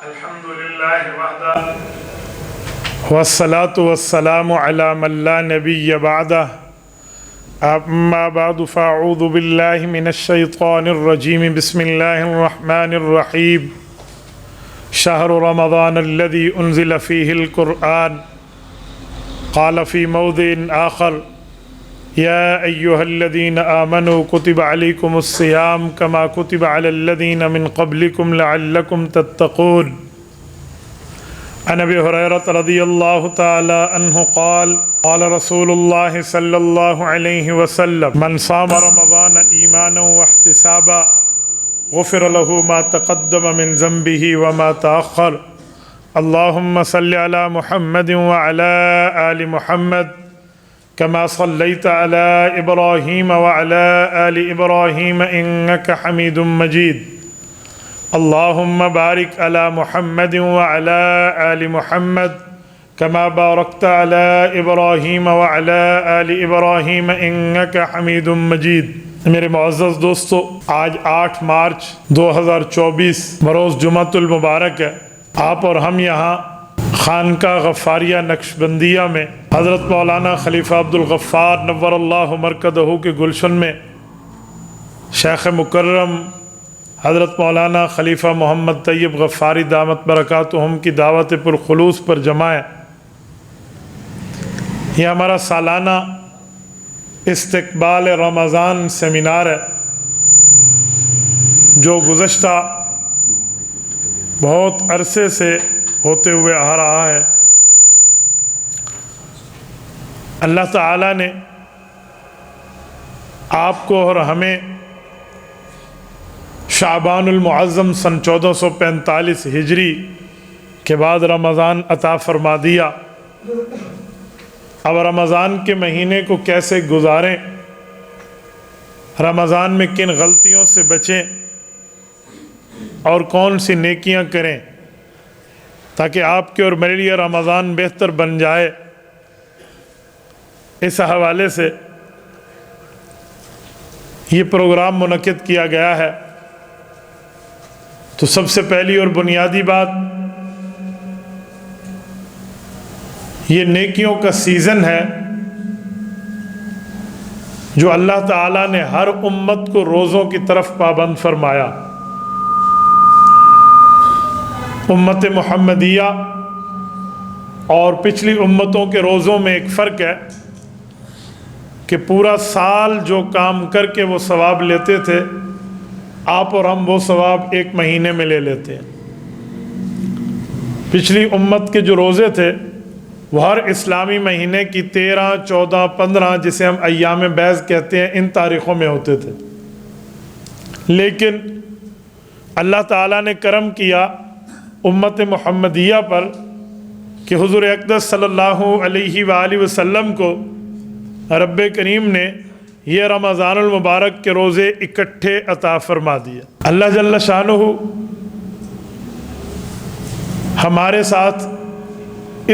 الحمد لله وحده والصلاة والسلام على من لا نبي بعده أما بعد فأعوذ بالله من الشيطان الرجيم بسم الله الرحمن الرحيم شهر رمضان الذي أنزل فيه القرآن قال في موضع آخر يا أيها الذين آمنوا كتب عليكم الصيام كما كتب على الذين من قبلكم لعلكم تتقون عن أبي هريرة رضي الله تعالى عنه قال قال رسول الله صلى الله عليه وسلم من صام رمضان إيمانا واحتسابا غفر له ما تقدم من ذنبه وما تأخر اللهم صل على محمد وعلى آل محمد كما صليت على إبراهيم وعلى آل إبراهيم إنك حميد مجيد اللهم بارك على محمد وعلى آل محمد كما باركت على إبراهيم وعلى آل إبراهيم إنك حميد مجيد میرے معزز دوستو، آج 8 مارچ 2024 بروز جمعۃ المبارک ہے۔ آپ اور ہم یہاں خانقاہ غفاریہ نقشبندیہ میں حضرت مولانا خلیفہ عبدالغفار نور اللہ مرکزہ کے گلشن میں شیخ مکرم حضرت مولانا خلیفہ محمد طیب غفاری دامت برکاتہم کی دعوت پرخلوص پر جمع ہے۔ یہ ہمارا سالانہ استقبال رمضان سیمینار ہے جو گزشتہ بہت عرصے سے ہوتے ہوئے آ رہا ہے۔ اللہ تعالیٰ نے آپ کو اور ہمیں شعبان المعظم سن 1445 ہجری کے بعد رمضان عطا فرما دیا۔ اب رمضان کے مہینے کو کیسے گزاریں، رمضان میں کن غلطیوں سے بچیں اور کون سی نیکیاں کریں تاکہ آپ کے اور میرے لیے رمضان بہتر بن جائے، اس حوالے سے یہ پروگرام منعقد کیا گیا ہے۔ تو سب سے پہلی اور بنیادی بات، یہ نیکیوں کا سیزن ہے جو اللہ تعالیٰ نے ہر امت کو روزوں کی طرف پابند فرمایا۔ امت محمدیہ اور پچھلی امتوں کے روزوں میں ایک فرق ہے کہ پورا سال جو کام کر کے وہ ثواب لیتے تھے، آپ اور ہم وہ ثواب ایک مہینے میں لے لیتے ہیں۔ پچھلی امت کے جو روزے تھے وہ ہر اسلامی مہینے کی 13، 14، 15 جسے ہم ایام بیض کہتے ہیں، ان تاریخوں میں ہوتے تھے۔ لیکن اللہ تعالیٰ نے کرم کیا امت محمدیہ پر کہ حضور اقدس صلی اللہ علیہ وآلہ وسلم کو رب کریم نے یہ رمضان المبارک کے روزے اکٹھے عطا فرما دیا۔ اللہ جل شانہ ہمارے ساتھ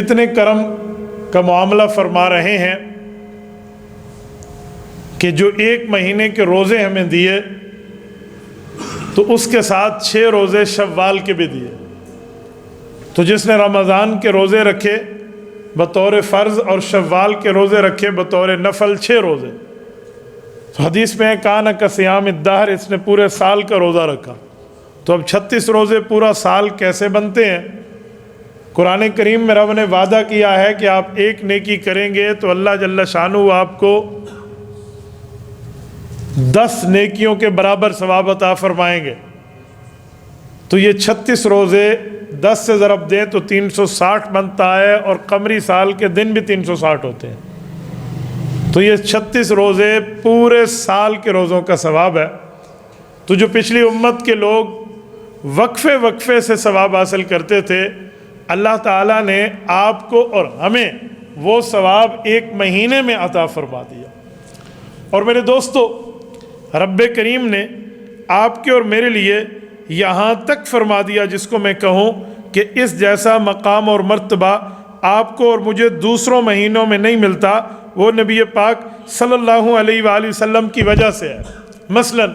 اتنے کرم کا معاملہ فرما رہے ہیں کہ جو ایک مہینے کے روزے ہمیں دیے تو اس کے ساتھ 6 روزے شوال کے بھی دیے۔ تو جس نے رمضان کے روزے رکھے بطور فرض اور شوال کے روزے رکھے بطور نفل 6 روزے، تو حدیث میں کان کصیام الدہر، اس نے پورے سال کا روزہ رکھا۔ تو اب 36 روزے پورا سال کیسے بنتے ہیں؟ قرآن کریم میں رب نے وعدہ کیا ہے کہ آپ ایک نیکی کریں گے تو اللہ جل شانہ آپ کو 10 نیکیوں کے برابر ثواب عطا فرمائیں گے۔ تو یہ 36 روزے 10 سے ضرب دیں تو 360 بنتا ہے، اور قمری سال کے دن بھی 360 ہوتے ہیں۔ تو یہ 36 روزے پورے سال کے روزوں کا ثواب ہے۔ تو جو پچھلی امت کے لوگ وقفے وقفے سے ثواب حاصل کرتے تھے، اللہ تعالیٰ نے آپ کو اور ہمیں وہ ثواب ایک مہینے میں عطا فرما دیا۔ اور میرے دوستو، رب کریم نے آپ کے اور میرے لیے یہاں تک فرما دیا جس کو میں کہوں کہ اس جیسا مقام اور مرتبہ آپ کو اور مجھے دوسروں مہینوں میں نہیں ملتا، وہ نبی پاک صلی اللہ علیہ وآلہ وسلم کی وجہ سے ہے۔ مثلا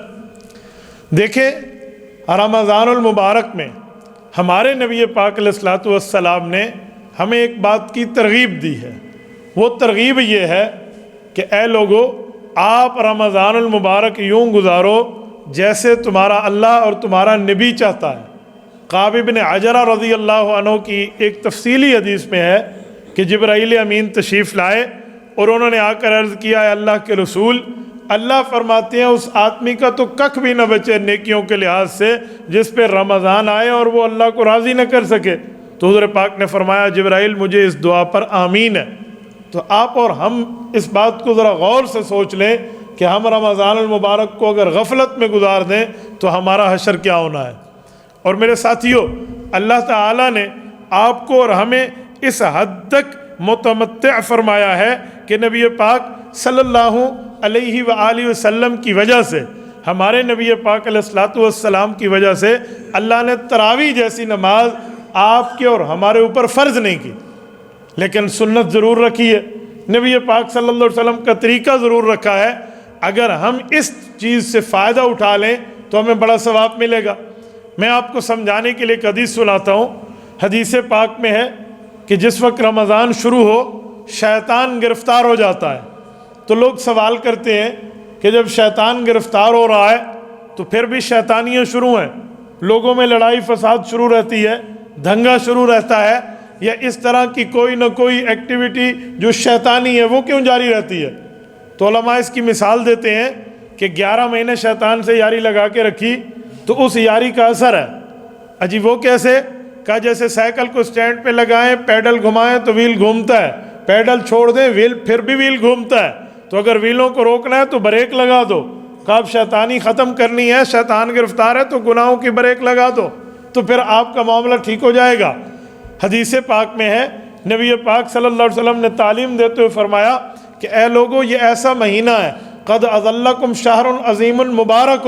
دیکھیں رمضان المبارک میں ہمارے نبی پاک علیہ الصلوۃ والسلام نے ہمیں ایک بات کی ترغیب دی ہے. وہ ترغیب یہ ہے کہ اے لوگو، آپ رمضان المبارک یوں گزارو جیسے تمہارا اللہ اور تمہارا نبی چاہتا ہے. کعب بن عجرہ رضی اللہ عنہ کی ایک تفصیلی حدیث میں ہے کہ جبرائیل امین تشریف لائے اور انہوں نے آ کر عرض کیا، اے اللہ کے رسول، اللہ فرماتے ہیں اس آدمی کا تو ککھ بھی نہ بچے نیکیوں کے لحاظ سے جس پہ رمضان آئے اور وہ اللہ کو راضی نہ کر سکے. تو حضور پاک نے فرمایا، جبرائیل مجھے اس دعا پر آمین ہے. تو آپ اور ہم اس بات کو ذرا غور سے سوچ لیں کہ ہم رمضان المبارک کو اگر غفلت میں گزار دیں تو ہمارا حشر کیا ہونا ہے. اور میرے ساتھیوں، اللہ تعالیٰ نے آپ کو اور ہمیں اس حد تک متمتع فرمایا ہے کہ نبی پاک صلی اللہ علیہ وآلہ وسلم کی وجہ سے، ہمارے نبی پاک علیہ الصلوۃ والسلام کی وجہ سے اللہ نے تراویح جیسی نماز آپ کے اور ہمارے اوپر فرض نہیں کی، لیکن سنت ضرور رکھی ہے. نبی پاک صلی اللہ علیہ وسلم کا طریقہ ضرور رکھا ہے. اگر ہم اس چیز سے فائدہ اٹھا لیں تو ہمیں بڑا ثواب ملے گا. میں آپ کو سمجھانے کے لیے ایک حدیث سناتا ہوں. حدیث پاک میں ہے کہ جس وقت رمضان شروع ہو شیطان گرفتار ہو جاتا ہے. تو لوگ سوال کرتے ہیں کہ جب شیطان گرفتار ہو رہا ہے تو پھر بھی شیطانیاں شروع ہیں، لوگوں میں لڑائی فساد شروع رہتی ہے، دھنگا شروع رہتا ہے، یا اس طرح کی کوئی نہ کوئی ایکٹیویٹی جو شیطانی ہے وہ کیوں جاری رہتی ہے؟ تو علماء اس کی مثال دیتے ہیں کہ 11 مہینے شیطان سے یاری لگا کے رکھی تو اس یاری کا اثر ہے. اجی وہ کیسے؟ کہا جیسے سائیکل کو سٹینڈ پہ لگائیں، پیڈل گھمائیں تو ویل گھومتا ہے، پیڈل چھوڑ دیں ویل پھر بھی ویل گھومتا ہے. تو اگر ویلوں کو روکنا ہے تو بریک لگا دو. کہا اب شیطانی ختم کرنی ہے، شیطان گرفتار ہے تو گناہوں کی بریک لگا دو، تو پھر آپ کا معاملہ ٹھیک ہو جائے گا. حدیث پاک میں ہے، نبی پاک صلی اللہ علیہ وسلم نے تعلیم دیتے ہوئے فرمایا کہ اے لوگو، یہ ایسا مہینہ ہے، قد اظلکم شہر عظیم مبارک،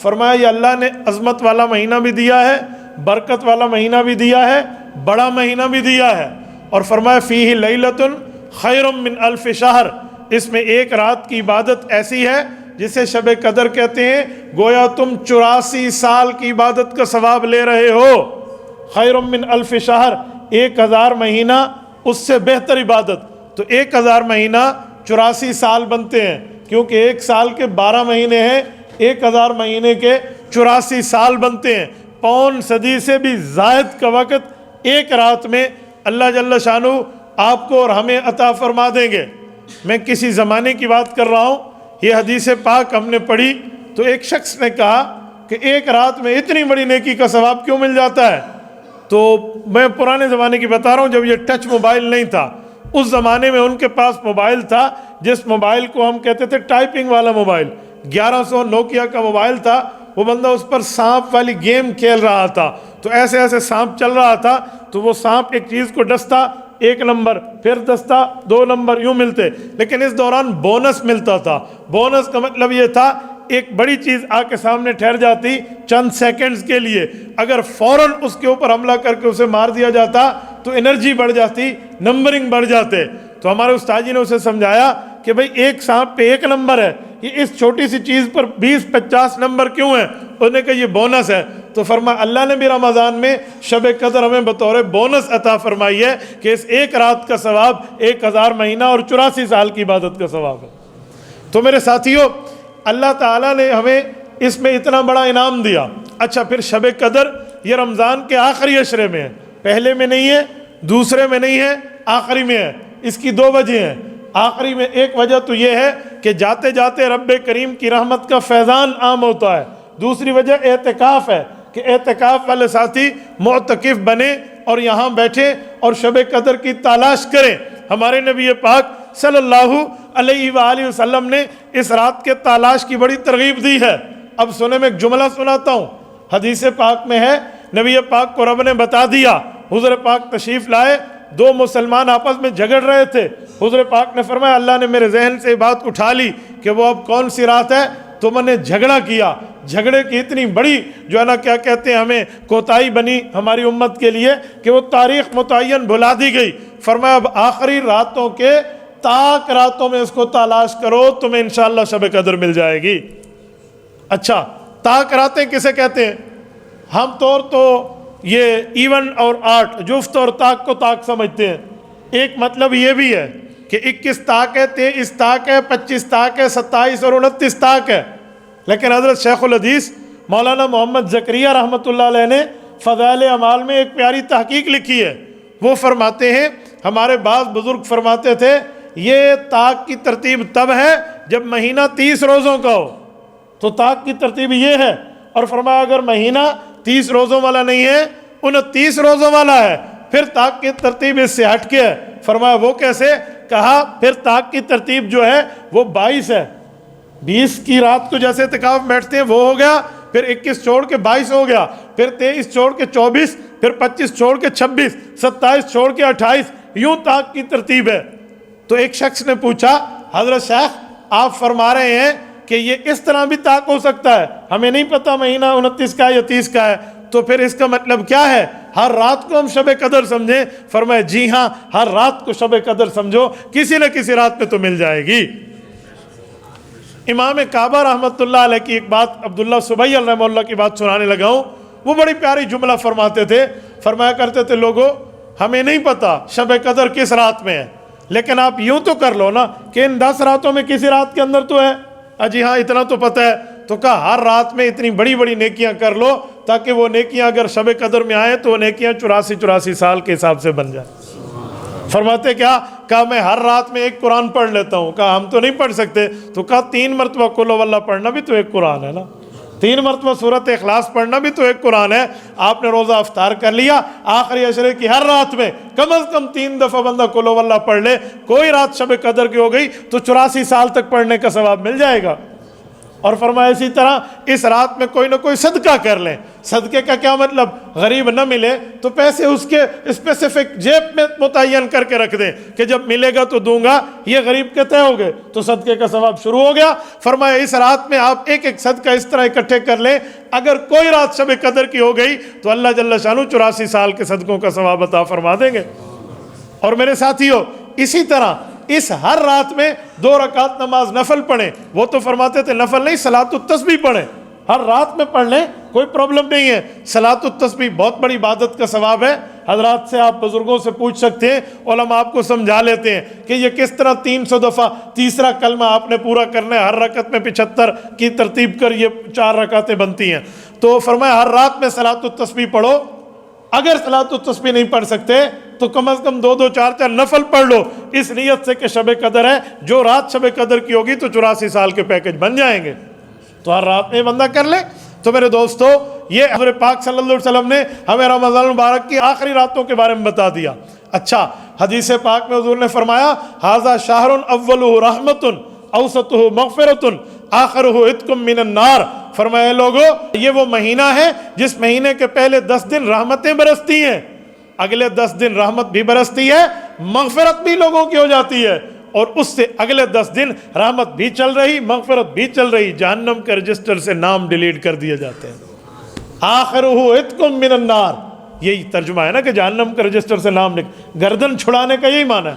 فرمایا یہ اللہ نے عظمت والا مہینہ بھی دیا ہے، برکت والا مہینہ بھی دیا ہے، بڑا مہینہ بھی دیا ہے. اور فرمایا فیہ لیلۃ خیر من الف شہر، اس میں ایک رات کی عبادت ایسی ہے جسے شب قدر کہتے ہیں، گویا تم 84 سال کی عبادت کا ثواب لے رہے ہو. خیر من الف شہر، 1000 مہینہ اس سے بہتر عبادت. تو 1000 مہینہ 84 سال بنتے ہیں، کیونکہ ایک سال کے 12 مہینے ہیں، 1000 مہینے کے 84 سال بنتے ہیں. پون صدی سے بھی زائد کا وقت ایک رات میں اللہ جل شانہ آپ کو اور ہمیں عطا فرما دیں گے. میں کسی زمانے کی بات کر رہا ہوں، یہ حدیث پاک ہم نے پڑھی تو ایک شخص نے کہا کہ ایک رات میں اتنی بڑی نیکی کا ثواب کیوں مل جاتا ہے؟ تو میں پرانے زمانے کی بتا رہا ہوں، جب یہ ٹچ موبائل نہیں تھا. اس زمانے میں ان کے پاس موبائل تھا جس موبائل کو ہم کہتے تھے ٹائپنگ والا موبائل. 1100 نوکیا کا موبائل تھا. وہ بندہ اس پر سانپ والی گیم کھیل رہا تھا، تو ایسے ایسے سانپ چل رہا تھا تو وہ سانپ ایک چیز کو ڈستا 1 نمبر، پھر دستا 2 نمبر، یوں ملتے. لیکن اس دوران بونس ملتا تھا. بونس کا مطلب یہ تھا ایک بڑی چیز آ کے سامنے ٹھہر جاتی چند سیکنڈز کے لیے، اگر فوراً اس کے اوپر حملہ کر کے اسے مار دیا جاتا تو انرجی بڑھ جاتی، نمبرنگ بڑھ جاتے. تو ہمارے استاد جی نے اسے سمجھایا کہ بھئی ایک سانپ پہ 1 نمبر ہے، یہ اس چھوٹی سی چیز پر 20-50 نمبر کیوں ہیں؟ انہوں نے کہا یہ بونس ہے. تو فرمایا اللہ نے بھی رمضان میں شب قدر ہمیں بطور بونس عطا فرمائی ہے کہ اس ایک رات کا ثواب 1000 مہینہ اور 84 سال کی عبادت کا ثواب ہے. تو میرے ساتھیوں، اللہ تعالیٰ نے ہمیں اس میں اتنا بڑا انعام دیا. اچھا، پھر شب قدر یہ رمضان کے آخری عشرے میں ہے، پہلے میں نہیں ہے، دوسرے میں نہیں ہے، آخری میں ہے. اس کی 2 وجہ ہیں. آخری میں ایک وجہ تو یہ ہے کہ جاتے جاتے رب کریم کی رحمت کا فیضان عام ہوتا ہے. دوسری وجہ اعتکاف ہے کہ اعتکاف والے ساتھی معتکف بنے اور یہاں بیٹھے اور شب قدر کی تلاش کریں. ہمارے نبی پاک صلی اللہ علیہ وآلہ وسلم نے اس رات کے تلاش کی بڑی ترغیب دی ہے. اب سنیں، میں ایک جملہ سناتا ہوں. حدیث پاک میں ہے، نبی پاک کو رب نے بتا دیا. حضور پاک تشریف لائے، 2 مسلمان آپس میں جھگڑ رہے تھے. حضور پاک نے فرمایا اللہ نے میرے ذہن سے بات اٹھا لی کہ وہ اب کون سی رات ہے. تو میں نے جھگڑا کیا، جھگڑے کی اتنی بڑی جو ہے نا کیا کہتے ہیں ہمیں کوتاہی بنی ہماری امت کے لیے کہ وہ تاریخ متعین بھلا دی گئی. فرمایا اب آخری راتوں کے تاک راتوں میں اس کو تلاش کرو، تمہیں انشاءاللہ شب قدر مل جائے گی. اچھا، تاک راتیں کسے کہتے ہیں؟ ہم طور تو یہ ایون اور آٹھ جفت اور طاق کو طاق سمجھتے ہیں۔ ایک مطلب یہ بھی ہے کہ 21 طاق ہے، 23 طاق ہے، 25 طاق ہے، 27 اور 29 طاق ہے۔ لیکن حضرت شیخ الحدیث مولانا محمد زکریہ رحمۃ اللہ علیہ نے فضائل اعمال میں ایک پیاری تحقیق لکھی ہے۔ وہ فرماتے ہیں، ہمارے بعض بزرگ فرماتے تھے یہ طاق کی ترتیب تب ہے جب مہینہ 30 روزوں کا ہو، تو طاق کی ترتیب یہ ہے۔ اور فرمایا اگر مہینہ 30 روزوں والا نہیں ہے، 29 روزوں والا ہے، پھر طاق کی ترتیب اس سے ہٹ کے ہے۔ فرمایا وہ کیسے؟ کہا پھر طاق کی ترتیب جو ہے وہ 22 ہے۔ 20 کی رات کو جیسے اعتکاف بیٹھتے ہیں وہ ہو گیا، پھر 21 چھوڑ کے 22 ہو گیا، پھر 23 چھوڑ کے 24، پھر 25 چھوڑ کے 26، 27 چھوڑ کے 28، یوں طاق کی ترتیب ہے۔ تو ایک شخص نے پوچھا حضرت شیخ آپ فرما رہے ہیں کہ یہ اس طرح بھی طاق ہو سکتا ہے، ہمیں نہیں پتہ مہینہ 29 کا ہے یا 30 کا ہے، تو پھر اس کا مطلب کیا ہے؟ ہر رات کو ہم شب قدر سمجھیں؟ فرمایا جی ہاں، ہر رات کو شب قدر سمجھو، کسی نہ کسی رات میں تو مل جائے گی۔ امام کعبہ رحمۃ اللہ علیہ کی ایک بات عبداللہ سبیل رحمہ اللہ کی بات سنانے لگا ہوں۔ وہ بڑی پیاری جملہ فرماتے تھے، فرمایا کرتے تھے لوگوں ہمیں نہیں پتہ شب قدر کس رات میں ہے، لیکن آپ یوں تو کر لو نا کہ ان 10 راتوں میں کسی رات کے اندر تو ہے۔ جی ہاں اتنا تو پتہ ہے، تو کہا ہر رات میں اتنی بڑی بڑی نیکیاں کر لو تاکہ وہ نیکیاں اگر شب قدر میں آئیں تو وہ نیکیاں 84 سال کے حساب سے بن جائیں۔ فرماتے کیا؟ کہا میں ہر رات میں ایک قرآن پڑھ لیتا ہوں۔ کہا ہم تو نہیں پڑھ سکتے، تو کہا 3 مرتبہ قل ہو اللہ پڑھنا بھی تو ایک قرآن ہے نا، 3 مرتبہ سورۃ اخلاص پڑھنا بھی تو ایک قرآن ہے۔ آپ نے روزہ افطار کر لیا، آخری عشرے کی ہر رات میں کم از کم 3 دفعہ بندہ قل ہو اللہ پڑھ لے، کوئی رات شب قدر کی ہو گئی تو 84 سال تک پڑھنے کا ثواب مل جائے گا۔ اور فرمایا اسی طرح اس رات میں کوئی نہ کوئی صدقہ کر لیں۔ صدقے کا کیا مطلب؟ غریب نہ ملے تو پیسے اس کے اسپیسیفک جیب میں متعین کر کے رکھ دیں کہ جب ملے گا تو دوں گا، یہ غریب کے طے ہو گئے تو صدقے کا ثواب شروع ہو گیا۔ فرمایا اس رات میں آپ ایک ایک صدقہ اس طرح اکٹھے کر لیں، اگر کوئی رات شب قدر کی ہو گئی تو اللہ جل شانہ 84 سال کے صدقوں کا ثواب عطا فرما دیں گے۔ اور میرے ساتھیو اسی طرح اس ہر رات میں 2 رکعت نماز نفل پڑھیں۔ وہ تو فرماتے تھے نفل نہیں، صلاۃ التسبیح پڑھیں، ہر رات میں پڑھ لیں، کوئی پرابلم نہیں ہے۔ صلاۃ التسبیح بہت بڑی عبادت کا ثواب ہے۔ حضرات سے آپ بزرگوں سے پوچھ سکتے ہیں، علماء آپ کو سمجھا لیتے ہیں کہ یہ کس طرح 300 دفعہ تیسرا کلمہ آپ نے پورا کرنا ہے، ہر رکعت میں 75 کی ترتیب کر یہ 4 رکعتیں بنتی ہیں۔ تو فرمایا ہر رات میں صلاۃ التسبیح پڑھو۔ اگر صلاۃ التسبیح نہیں پڑھ سکتے تو کم از کم 2 4 نفل پڑھ لو، اس نیت سے کہ شب قدر ہے، جو رات شب قدر کی ہوگی تو 84 سال کے پیکج بن جائیں گے۔ تو ہر رات میں بندہ کر لے۔ تو میرے دوستو یہ حضور پاک صلی اللہ علیہ وسلم نے ہمیں رمضان المبارک کی آخری راتوں کے بارے میں بتا دیا۔ اچھا حدیث پاک میں حضور نے فرمایا ھذا شہر اولہ رحمت اوسطہ مغفرۃ آخرہ عتق من النار۔ فرمایا لوگو یہ وہ مہینہ ہے جس مہینے کے پہلے 10 دن رحمتیں برستی ہیں، اگلے 10 دن رحمت بھی برستی ہے، مغفرت بھی لوگوں کی ہو جاتی ہے، اور اس سے اگلے 10 دن رحمت بھی چل رہی، مغفرت بھی چل رہی، جہنم کے رجسٹر سے نام ڈیلیٹ کر دیے جاتے ہیں۔ آخرہ عتق من النار، یہی ترجمہ ہے نا کہ جہنم کے رجسٹر سے نام گردن چھڑانے کا یہی معنی ہے۔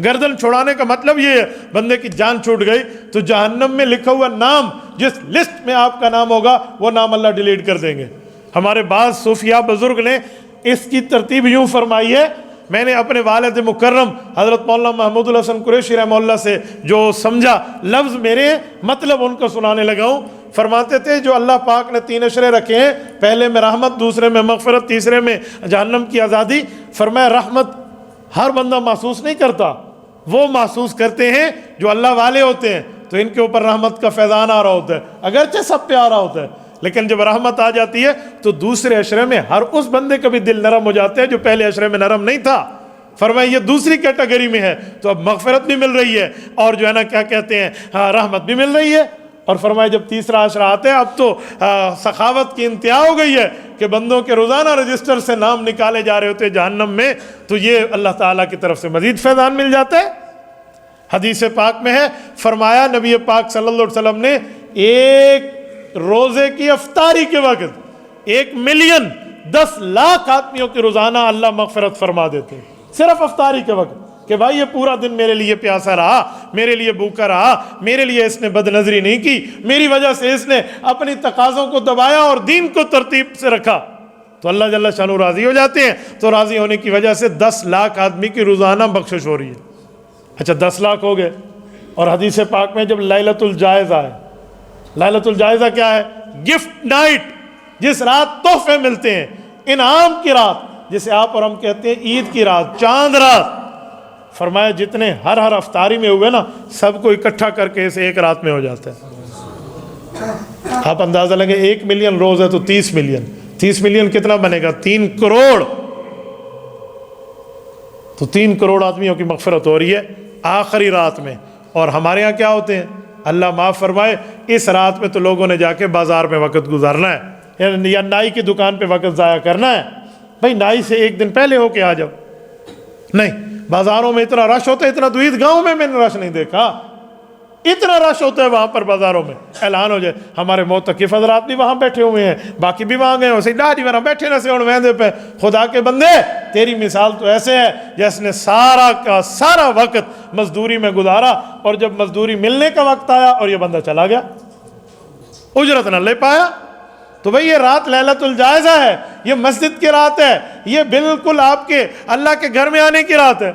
گردن چھڑانے کا مطلب یہ ہے بندے کی جان چھوٹ گئی تو جہنم میں لکھا ہوا نام، جس لسٹ میں آپ کا نام ہوگا وہ نام اللہ ڈیلیٹ کر دیں گے۔ ہمارے بعض صوفیاء بزرگ نے اس کی ترتیب یوں فرمائی ہے، میں نے اپنے والد مکرم حضرت مولانا محمود الحسن قریشی رحمہ اللہ سے جو سمجھا، لفظ میرے مطلب ان کو سنانے لگا ہوں۔ فرماتے تھے جو اللہ پاک نے 3 عشرے رکھے ہیں، پہلے میں رحمت، دوسرے میں مغفرت، تیسرے میں جہنم کی آزادی۔ فرمایا رحمت ہر بندہ محسوس نہیں کرتا، وہ محسوس کرتے ہیں جو اللہ والے ہوتے ہیں، تو ان کے اوپر رحمت کا فیضان آ رہا ہوتا ہے، اگرچہ سب پہ آ رہا ہوتا ہے، لیکن جب رحمت آ جاتی ہے تو دوسرے عشرے میں ہر اس بندے کا بھی دل نرم ہو جاتا ہے جو پہلے عشرے میں نرم نہیں تھا۔ فرمایا یہ دوسری کیٹیگری میں ہے، تو اب مغفرت بھی مل رہی ہے اور جو ہے نا کیا کہتے ہیں رحمت بھی مل رہی ہے۔ اور فرمایا جب تیسرا عشرہ آتا ہے اب تو سخاوت کی انتہا ہو گئی ہے کہ بندوں کے روزانہ رجسٹر سے نام نکالے جا رہے ہوتے ہیں جہنم میں، تو یہ اللہ تعالیٰ کی طرف سے مزید فیضان مل جاتا ہے۔ حدیث پاک میں ہے، فرمایا نبی پاک صلی اللہ علیہ وسلم نے ایک روزے کی افطاری کے وقت 1,010,00,000 آدمیوں کی روزانہ اللہ مغفرت فرما دیتے ہیں، صرف افطاری کے وقت، کہ بھائی یہ پورا دن میرے لیے پیاسا رہا، میرے لیے بھوکا رہا، میرے لیے اس نے بد نظری نہیں کی، میری وجہ سے اس نے اپنی تقاضوں کو دبایا اور دین کو ترتیب سے رکھا، تو اللہ جل شانہ راضی ہو جاتے ہیں. تو راضی ہونے کی وجہ سے 10 لاکھ آدمی کی روزانہ بخشش ہو رہی ہے. اچھا 10 لاکھ ہو گئے. اور حدیث پاک میں جب لیلۃ الجائزہ ہے، لیلۃ الجائزہ کیا ہے؟ گفٹ نائٹ، جس رات تحفے ملتے ہیں، انعام کی رات، جسے آپ اور ہم کہتے ہیں عید کی رات، چاند رات. فرمایا جتنے ہر افطاری میں ہوئے نا، سب کو اکٹھا کر کے اسے ایک رات میں ہو جاتا ہے. آپ اندازہ لگے 1 ملین روز ہے تو 30 ملین، 30 ملین کتنا بنے گا؟ 3 کروڑ. تو 3 کروڑ آدمیوں کی مغفرت ہو رہی ہے آخری رات میں. اور ہمارے ہاں کیا ہوتے ہیں؟ اللہ معاف فرمائے، اس رات میں تو لوگوں نے جا کے بازار میں وقت گزارنا ہے یا نائی کی دکان پہ وقت ضائع کرنا ہے. بھائی نائی سے 1 دن پہلے ہو کے آ جاؤ. نہیں، بازاروں میں اتنا رش ہوتا ہے، اتنا تو عیدگاہوں میں نے رش نہیں دیکھا. اتنا رش ہوتا ہے وہاں پر بازاروں میں. اعلان ہو جائے ہمارے معتکف حضرات بھی وہاں بیٹھے ہوئے ہیں، باقی بھی وہاں گئے ہو سی ڈاڈی وہاں بیٹھے نہ سے اور ویندے پہ. خدا کے بندے تیری مثال تو ایسے ہے جس نے سارا کا سارا وقت مزدوری میں گزارا، اور جب مزدوری ملنے کا وقت آیا اور یہ بندہ چلا گیا، اجرت نہ لے پایا. تو بھئی یہ رات لیلۃ الجائزہ ہے، یہ مسجد کی رات ہے، یہ بالکل آپ کے اللہ کے گھر میں آنے کی رات ہے.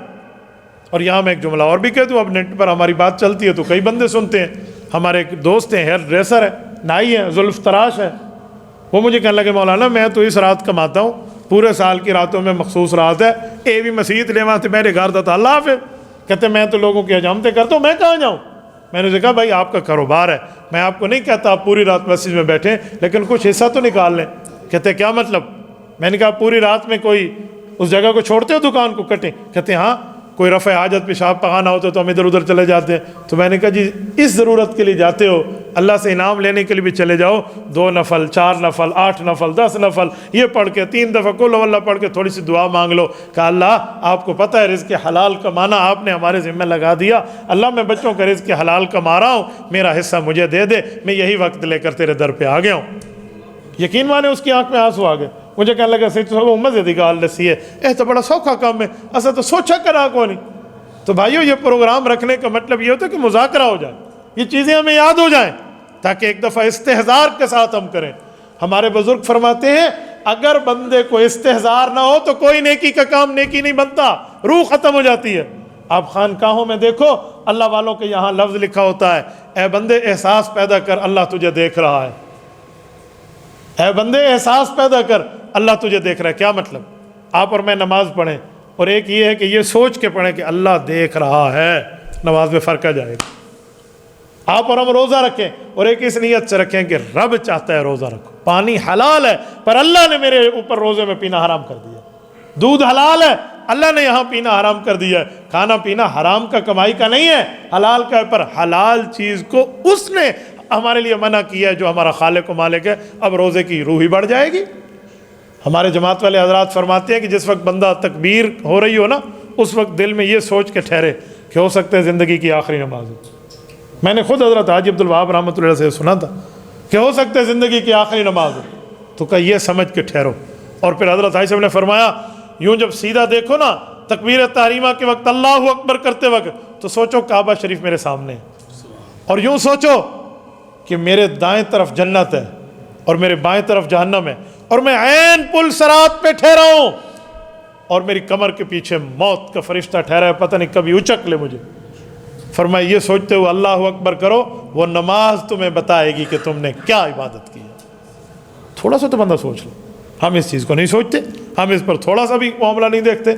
اور یہاں میں ایک جملہ اور بھی کہہ دوں، اب نیٹ پر ہماری بات چلتی ہے تو کئی بندے سنتے ہیں. ہمارے ایک دوست ہیں، ہیئر ڈریسر ہے، نائی ہے، زلف تراش ہے. وہ مجھے کہنے لگے مولانا میں تو اس رات کماتا ہوں، پورے سال کی راتوں میں مخصوص رات ہے، اے بھی مسیت لے وہاں سے میرے گھر دا اللہ حافظ. کہتے میں تو لوگوں کی حجامتیں کرتا ہوں، میں کہاں جاؤں؟ میں نے کہا بھائی آپ کا کاروبار ہے، میں آپ کو نہیں کہتا آپ پوری رات مسجد میں بیٹھیں، لیکن کچھ حصہ تو نکال لیں. کہتے کیا مطلب؟ میں نے کہا پوری رات میں کوئی اس جگہ کو چھوڑتے ہو دکان کو کٹیں؟ کہتے ہاں، کوئی رفع حاجت پیشاب پخانا ہوتا ہے تو ہم ادھر ادھر چلے جاتے ہیں. تو میں نے کہا جی اس ضرورت کے لیے جاتے ہو، اللہ سے انعام لینے کے لیے بھی چلے جاؤ. 2 نفل 4 نفل 8 نفل 10 نفل یہ پڑھ کے 3 دفعہ قل ہو اللہ پڑھ کے تھوڑی سی دعا مانگ لو کہ اللہ آپ کو پتہ ہے رزق حلال کمانا آپ نے ہمارے ذمہ لگا دیا، اللہ میں بچوں کا رزق حلال کما رہا ہوں، میرا حصہ مجھے دے دے، میں یہی وقت لے کر تیرے در پہ آ گیا ہوں. یقین مانے اس کی آنکھ میں آنسو آ گئے. مجھے کہنے لگا صحیح تو مزے دی گال دسی ہے، تو بڑا سوکھا کام ہے، ایسا تو سوچا کرا کو نہیں. تو بھائیو یہ پروگرام رکھنے کا مطلب یہ ہوتا ہے کہ مذاکرہ ہو جائے، یہ چیزیں ہمیں یاد ہو جائیں تاکہ ایک دفعہ استحضار کے ساتھ ہم کریں. ہمارے بزرگ فرماتے ہیں اگر بندے کو استحضار نہ ہو تو کوئی نیکی کا کام نیکی نہیں بنتا، روح ختم ہو جاتی ہے. آپ خانقاہوں میں دیکھو اللہ والوں کے یہاں لفظ لکھا ہوتا ہے اے بندے احساس پیدا کر اللہ تجھے دیکھ رہا ہے. اے بندے احساس پیدا کر اللہ تجھے دیکھ رہا ہے. کیا مطلب؟ آپ اور میں نماز پڑھیں اور ایک یہ ہے کہ یہ سوچ کے پڑھیں کہ اللہ دیکھ رہا ہے، نماز میں فرق آ جائے گا. آپ اور ہم روزہ رکھیں اور ایک اس نیت سے رکھیں کہ رب چاہتا ہے روزہ رکھو، پانی حلال ہے پر اللہ نے میرے اوپر روزے میں پینا حرام کر دیا. دودھ حلال ہے، اللہ نے یہاں پینا حرام کر دیا ہے. کھانا پینا حرام کا کمائی کا نہیں ہے، حلال کا ہے، پر حلال چیز کو اس نے ہمارے لیے منع کیا ہے جو ہمارا خالق و مالک ہے. اب روزے کی روح ہی بڑھ جائے گی. ہمارے جماعت والے حضرات فرماتے ہیں کہ جس وقت بندہ تکبیر ہو رہی ہو نا، اس وقت دل میں یہ سوچ کے ٹھہرے کہ ہو سکتا ہے زندگی کی آخری نماز ہو. میں نے خود حضرت حاجی عبدالوہاب رحمۃ اللہ سے سنا تھا کہ ہو سکتا ہے زندگی کی آخری نماز ہو. تو کہ یہ سمجھ کے ٹھہرو. اور پھر حضرت حاجی صاحب نے فرمایا یوں جب سیدھا دیکھو نا تکبیر تحریمہ کے وقت اللہ اکبر کرتے وقت تو سوچو کعبہ شریف میرے سامنے ہے، اور یوں سوچو کہ میرے دائیں طرف جنت ہے اور میرے بائیں طرف جہنم ہے، اور میں عین پل صراط پہ ٹھہرا ہوں اور میری کمر کے پیچھے موت کا فرشتہ ٹھہرا ہے، پتہ نہیں کبھی اچک لے مجھے. فرمایا یہ سوچتے ہوئے اللہ اکبر کرو، وہ نماز تمہیں بتائے گی کہ تم نے کیا عبادت کی ہے. تھوڑا سا تو بندہ سوچ لو. ہم اس چیز کو نہیں سوچتے، ہم اس پر تھوڑا سا بھی معاملہ نہیں دیکھتے.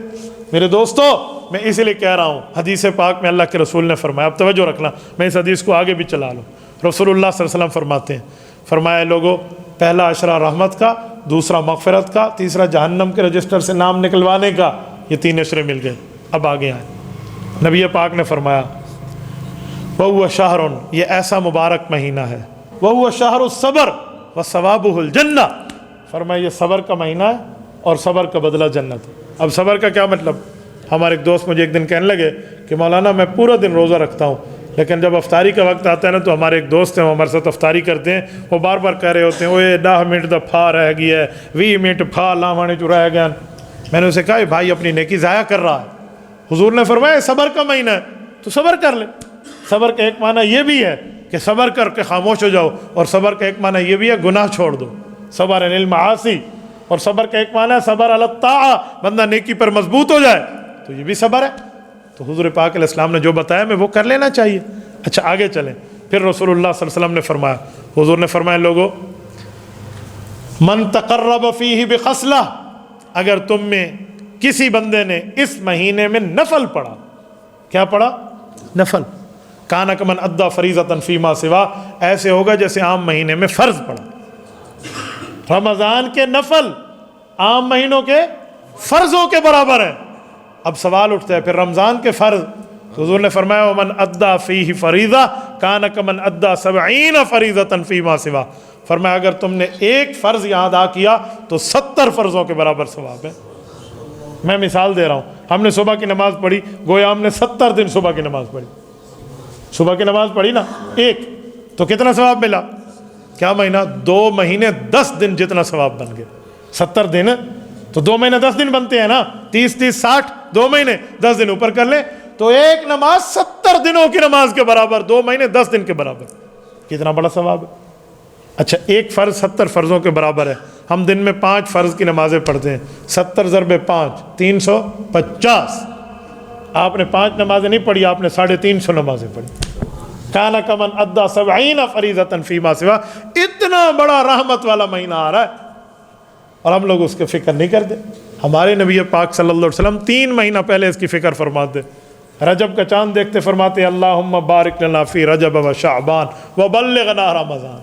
میرے دوستو میں اسی لیے کہہ رہا ہوں، حدیث پاک میں اللہ کے رسول نے فرمایا، اب توجہ رکھنا، میں اس حدیث کو آگے بھی چلا لوں. رسول اللہ صلی اللہ علیہ وسلم فرماتے ہیں، فرمایا لوگو پہلا عشرہ رحمت کا، دوسرا مغفرت کا، تیسرا جہنم کے رجسٹر سے نام نکلوانے کا. یہ 3 عشرے مل گئے. اب آگے آئیں. نبی پاک نے فرمایا وَهُوَ شَهْرٌ، یہ ایسا مبارک مہینہ ہے، وَهُوَ شَهْرُ الصَّبْرِ وَثَوَابُهُ الْجَنَّةُ، فرمایا یہ صبر کا مہینہ ہے اور صبر کا بدلہ جنت ہے. اب صبر کا کیا مطلب؟ ہمارے ایک دوست مجھے ایک دن کہنے لگے کہ مولانا میں پورا دن روزہ رکھتا ہوں، لیکن جب افطاری کا وقت آتا ہے نا تو ہمارے ایک دوست ہیں وہ ہمارے ساتھ افطاری کرتے ہیں، وہ بار بار کہہ رہے ہوتے ہیں اوے 10 منٹ دا پھا رہ گیا ہے، 20 منٹ پھا لاوانے جو رہ گیا. میں نے اسے کہا بھائی اپنی نیکی ضائع کر رہا ہے. حضور نے فرمایا صبر کا مہینہ ہے تو صبر کر لے. صبر کا ایک معنی یہ بھی ہے کہ صبر کر کے خاموش ہو جاؤ، اور صبر کا ایک معنی یہ بھی ہے گناہ چھوڑ دو. صبر عن المعاصی، اور صبر کا ایک معنی ہے صبر علی الطاعہ، بندہ نیکی پر مضبوط ہو جائے تو یہ بھی صبر ہے۔ تو حضور پاک علیہ السلام نے جو بتایا ہمیں وہ کر لینا چاہیے۔ اچھا آگے چلیں، پھر رسول اللہ صلی اللہ علیہ وسلم نے فرمایا، حضور نے فرمایا لوگو من تقرب فیہ بخصلہ، اگر تم میں کسی بندے نے اس مہینے میں نفل پڑھا، کیا پڑھا؟ نفل، کان کمن ادا فریضۃ فیما سوا، ایسے ہوگا جیسے عام مہینے میں فرض پڑھا۔ رمضان کے نفل عام مہینوں کے فرضوں کے برابر ہے۔ اب سوال اٹھتا ہے پھر رمضان کے فرض، تو حضور نے فرمایا ومن ادا فیہ فریضہ کان کمن ادا 70 فریضۃ فیما سوا، فرمایا اگر تم نے ایک فرض یہاں ادا کیا تو 70 فرضوں کے برابر ثواب ہے۔ میں مثال دے رہا ہوں، ہم نے صبح کی نماز پڑھی، گویا ہم نے 70 دن صبح کی نماز پڑھی، صبح کی نماز پڑھی نا ایک، تو کتنا ثواب ملا؟ کیا مہینہ؟ 2 مہینے 10 دن جتنا ثواب بن گیا۔ 70 دن تو 2 مہینے 10 دن بنتے ہیں نا، 30 60 2 مہینے 10 دن اوپر کر لیں تو ایک نماز 70 دنوں کی نماز کے برابر، 2 مہینے 10 دن کے برابر، کتنا بڑا ثواب ہے۔ اچھا ایک فرض 70 فرضوں کے برابر ہے، ہم دن میں 5 فرض کی نمازیں پڑھتے ہیں، 70 ضرب 5 350، آپ نے 5 نمازیں نہیں پڑھی، آپ نے 350 نمازیں پڑھی۔ کان کمن ادا 70 فریضۃ فیما سوا، اتنا بڑا رحمت والا مہینہ آ رہا ہے اور ہم لوگ اس کی فکر نہیں کرتے۔ ہمارے نبی پاک صلی اللہ علیہ وسلم 3 مہینہ پہلے اس کی فکر فرماتے، رجب کا چاند دیکھتے فرماتے اللہم بارک لنا فی رجب و شعبان وبلغنا رمضان،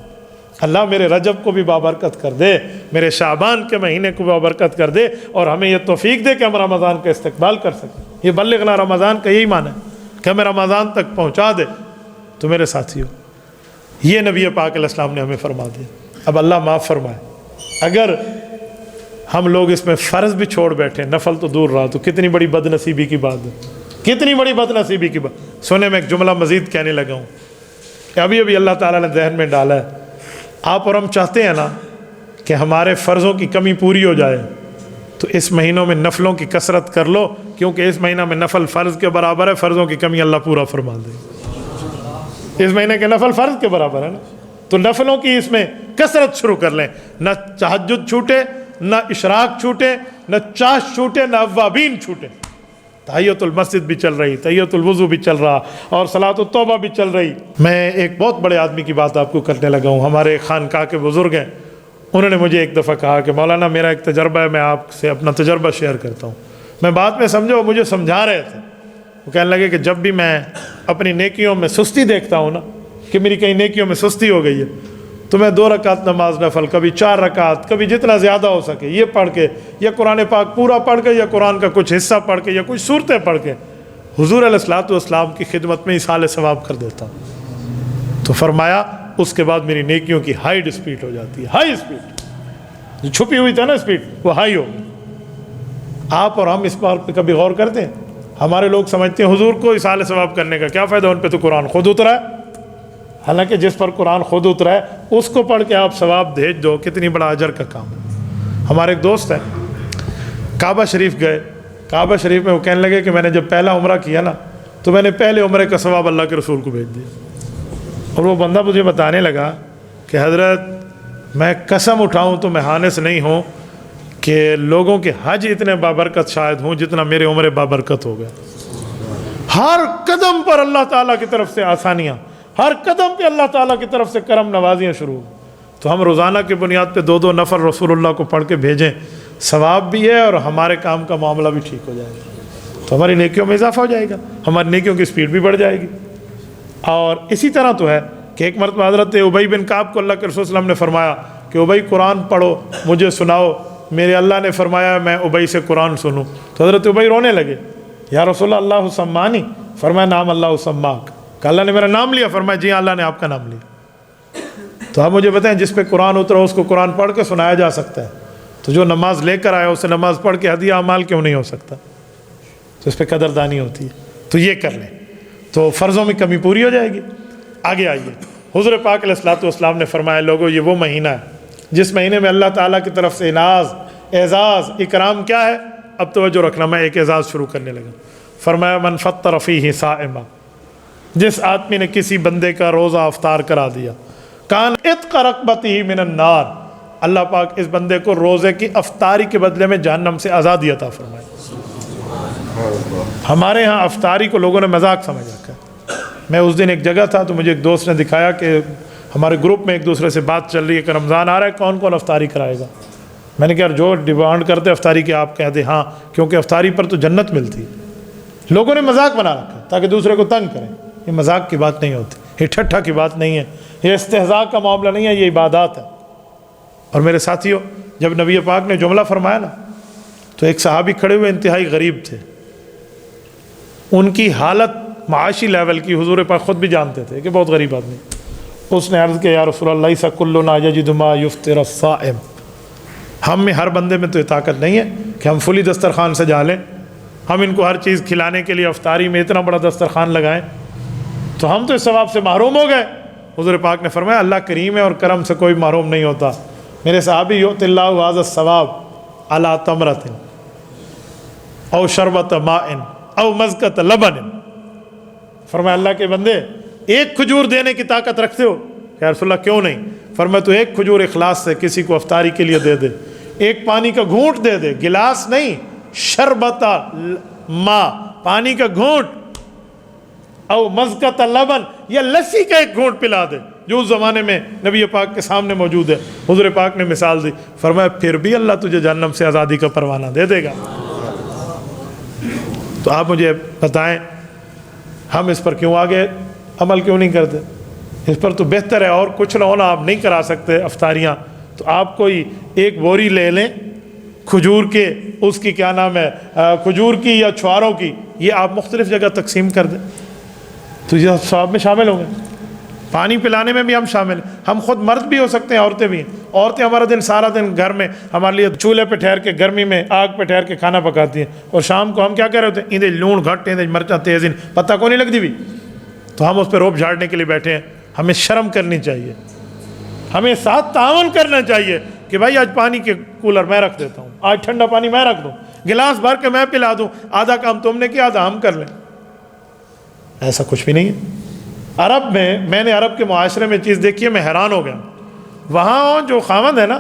اللہ میرے رجب کو بھی بابرکت کر دے، میرے شعبان کے مہینے کو بابرکت کر دے، اور ہمیں یہ توفیق دے کہ ہم رمضان کا استقبال کر سکیں۔ یہ بلغنا رمضان کا یہی معنی ہے کہ ہمیں رمضان تک پہنچا دے۔ تو میرے ساتھیو، یہ نبی پاک علیہ السلام نے ہمیں فرما دیا۔ اب اللہ معاف فرمائے، اگر ہم لوگ اس میں فرض بھی چھوڑ بیٹھے، نفل تو دور رہا، تو کتنی بڑی بد نصیبی کی بات ہے، کتنی بڑی بد نصیبی کی بات۔ سونے میں ایک جملہ مزید کہنے لگا ہوں کہ ابھی اللہ تعالیٰ نے ذہن میں ڈالا ہے، آپ اور ہم چاہتے ہیں نا کہ ہمارے فرضوں کی کمی پوری ہو جائے، تو اس مہینوں میں نفلوں کی کثرت کر لو، کیونکہ اس مہینہ میں نفل فرض کے برابر ہے، فرضوں کی کمی اللہ پورا فرما دے۔ اس مہینے کے نفل فرض کے برابر ہے نا، تو نفلوں کی اس میں کثرت شروع کر لیں، نہ تہجد چھوٹے، نہ اشراق چھوٹے، نہ چاش چھوٹے، نہ اوابین چھوٹے۔ تحیۃ المسجد بھی چل رہی، تحیۃ الوضو بھی چل رہا، اور صلاۃ التوبہ بھی چل رہی۔ میں ایک بہت بڑے آدمی کی بات آپ کو کرنے لگا ہوں، ہمارے خانقاہ کے بزرگ ہیں، انہوں نے مجھے ایک دفعہ کہا کہ مولانا میرا ایک تجربہ ہے، میں آپ سے اپنا تجربہ شیئر کرتا ہوں۔ میں بات میں سمجھا، وہ مجھے سمجھا رہے تھے، وہ کہنے لگے کہ جب بھی میں اپنی نیکیوں میں سستی دیکھتا ہوں نا، کہ میری کئی نیکیوں میں سستی ہو گئی ہے، تو میں 2 رکعت نماز نفل، کبھی 4 رکعت، کبھی جتنا زیادہ ہو سکے یہ پڑھ کے، یا قرآن پاک پورا پڑھ کے، یا قرآن کا کچھ حصہ پڑھ کے، یا کچھ صورتیں پڑھ کے حضور علیہ الصلوۃ والسلام کی خدمت میں ایصال ثواب کر دیتا ہوں۔ تو فرمایا اس کے بعد میری نیکیوں کی ہائی اسپیڈ ہو جاتی ہے، ہائی اسپیڈ، جو چھپی ہوئی تھا نا اسپیڈ، وہ ہائی ہو گئی۔ آپ اور ہم اس بات پہ کبھی غور کرتے ہیں؟ ہمارے لوگ سمجھتے ہیں حضور کو ایصال ثواب کرنے کا کیا فائدہ، ان پہ تو قرآن خود اترا ہے۔ حالانکہ جس پر قرآن خود اترا ہے اس کو پڑھ کے آپ ثواب بھیج دو، کتنی بڑا اجر کا کام ہے۔ ہمارے ایک دوست ہیں، کعبہ شریف گئے، کعبہ شریف میں وہ کہنے لگے کہ میں نے جب پہلا عمرہ کیا نا، تو میں نے پہلے عمرے کا ثواب اللہ کے رسول کو بھیج دیا۔ اور وہ بندہ مجھے بتانے لگا کہ حضرت میں قسم اٹھاؤں تو میں حانس نہیں ہوں کہ لوگوں کے حج اتنے بابرکت شاید ہوں جتنا میرے عمرے بابرکت ہو گئے۔ ہر قدم پر اللہ تعالیٰ کی طرف سے آسانیاں، ہر قدم پہ اللہ تعالیٰ کی طرف سے کرم نوازیاں شروع۔ تو ہم روزانہ کی بنیاد پہ 2 نفر رسول اللہ کو پڑھ کے بھیجیں، ثواب بھی ہے اور ہمارے کام کا معاملہ بھی ٹھیک ہو جائے گا، تو ہماری نیکیوں میں اضافہ ہو جائے گا، ہماری نیکیوں کی سپیڈ بھی بڑھ جائے گی۔ اور اسی طرح تو ہے کہ ایک مرتبہ حضرت ابی بن کعب کو اللہ کے رسول صلی اللہ علیہ وسلم نے فرمایا کہ ابی قرآن پڑھو، مجھے سناؤ، میرے اللہ نے فرمایا میں ابی سے قرآن سنوں۔ تو حضرت ابی رونے لگے، یا رسول اللہ سمانی، فرمایا نام اللہ سماک، کہ اللہ نے میرا نام لیا؟ فرمایا جی اللہ نے آپ کا نام لیا۔ تو آپ مجھے بتائیں جس پہ قرآن اترا اس کو قرآن پڑھ کے سنایا جا سکتا ہے، تو جو نماز لے کر آیا اسے نماز پڑھ کے ہدیہ اعمال کیوں نہیں ہو سکتا؟ تو اس پہ قدردانی ہوتی ہے، تو یہ کر لیں تو فرضوں میں کمی پوری ہو جائے گی۔ آگے آئیے، حضور پاک علیہ الصلوۃ والسلام نے فرمایا لوگو یہ وہ مہینہ ہے جس مہینے میں اللہ تعالیٰ کی طرف سے انعاز، اعزاز، اکرام کیا ہے؟ اب توجہ رکھنا، میں ایک اعزاز شروع کرنے لگا۔ فرمایا من فطر فیہ صائما، جس آدمی نے کسی بندے کا روزہ افطار کرا دیا، کان عتق رقبتہ من النار، اللہ پاک اس بندے کو روزے کی افطاری کے بدلے میں جہنم سے آزادی عطا فرمائے۔ ہمارے ہاں افطاری کو لوگوں نے مذاق سمجھ رکھا ہے۔ میں اس دن ایک جگہ تھا تو مجھے ایک دوست نے دکھایا کہ ہمارے گروپ میں ایک دوسرے سے بات چل رہی ہے کہ رمضان آ رہا ہے، کون کون افطاری کرائے گا؟ میں نے کہا جو ڈیمانڈ کرتے افطاری کی آپ کہہ دیں ہاں، کیونکہ افطاری پر تو جنت ملتی ہے۔ لوگوں نے مذاق بنا رکھا ہے تاکہ دوسرے کو تنگ کریں۔ یہ مذاق کی بات نہیں ہوتی، یہ ٹھٹھا کی بات نہیں ہے، یہ استہزاء کا معاملہ نہیں ہے، یہ عبادات ہے۔ اور میرے ساتھیوں، جب نبی پاک نے جملہ فرمایا نا تو ایک صحابی کھڑے ہوئے انتہائی غریب تھے، ان کی حالت معاشی لیول کی حضور پاک خود بھی جانتے تھے کہ بہت غریب آدمی۔ اس نے عرض کیا یا رسول اللہ لیس کلنا یجد ما یفطر الصائم، ہم میں ہر بندے میں تو یہ طاقت نہیں ہے کہ ہم فلی دسترخوان سجا لیں، ہم ان کو ہر چیز کھلانے کے لیے افطاری میں اتنا بڑا دسترخوان لگائیں، تو ہم تو اس ثواب سے محروم ہو گئے۔ حضور پاک نے فرمایا اللہ کریم ہے اور کرم سے کوئی محروم نہیں ہوتا۔ میرے صحابی یؤتی اللہ ھذا الثواب علی تمرۃ او شربۃ ماء او مزقۃ لبن، فرمایا اللہ کے بندے ایک کھجور دینے کی طاقت رکھتے ہو؟ کہ رسول اللہ کیوں نہیں؟ فرمایا تو ایک کھجور اخلاص سے کسی کو افطاری کے لیے دے دے، ایک پانی کا گھونٹ دے دے، گلاس نہیں، شربۃ ماء پانی کا گھونٹ، او مزقۃ لبن یا لسی کا ایک گھونٹ پلا دے، جو اس زمانے میں نبی پاک کے سامنے موجود ہے۔ حضور پاک نے مثال دی، فرمایا پھر بھی اللہ تجھے جہنم سے آزادی کا پروانہ دے دے گا۔ تو آپ مجھے بتائیں ہم اس پر کیوں آگے عمل کیوں نہیں کرتے؟ اس پر تو بہتر ہے، اور کچھ نہ ہونا آپ نہیں کرا سکتے افطاریاں تو آپ کوئی ایک بوری لے لیں کھجور کے، اس کی کیا نام ہے کھجور کی یا چھواروں کی، یہ آپ مختلف جگہ تقسیم کر دیں تو یہ ثواب میں شامل ہوں گے۔ پانی پلانے میں بھی ہم شامل ہیں، ہم خود مرد بھی ہو سکتے ہیں، عورتیں بھی ہیں۔ عورتیں ہمارا دن سارا دن گھر میں ہمارے لیے چولہے پہ ٹھہر کے گرمی میں آگ پہ ٹھہر کے کھانا پکاتی ہیں، اور شام کو ہم کیا کہہ رہے ہوتے ہیں ایندے لون گھٹ ایندے مرچاں تیز پتہ کو نہیں لگتی بھی، تو ہم اس پہ روب جھاڑنے کے لیے بیٹھے ہیں۔ ہمیں شرم کرنی چاہیے، ہمیں ساتھ تعاون کرنا چاہیے کہ بھائی آج پانی کے کولر میں رکھ دیتا ہوں، آج ٹھنڈا پانی میں رکھ دوں، گلاس بھر کے میں پلا دوں، آدھا کام تم نے کیا آدھا ہم کر لیں۔ ایسا کچھ بھی نہیں ہے۔ عرب میں نے عرب کے معاشرے میں چیز دیکھی ہے، میں حیران ہو گیا۔ وہاں جو خاوند ہے نا،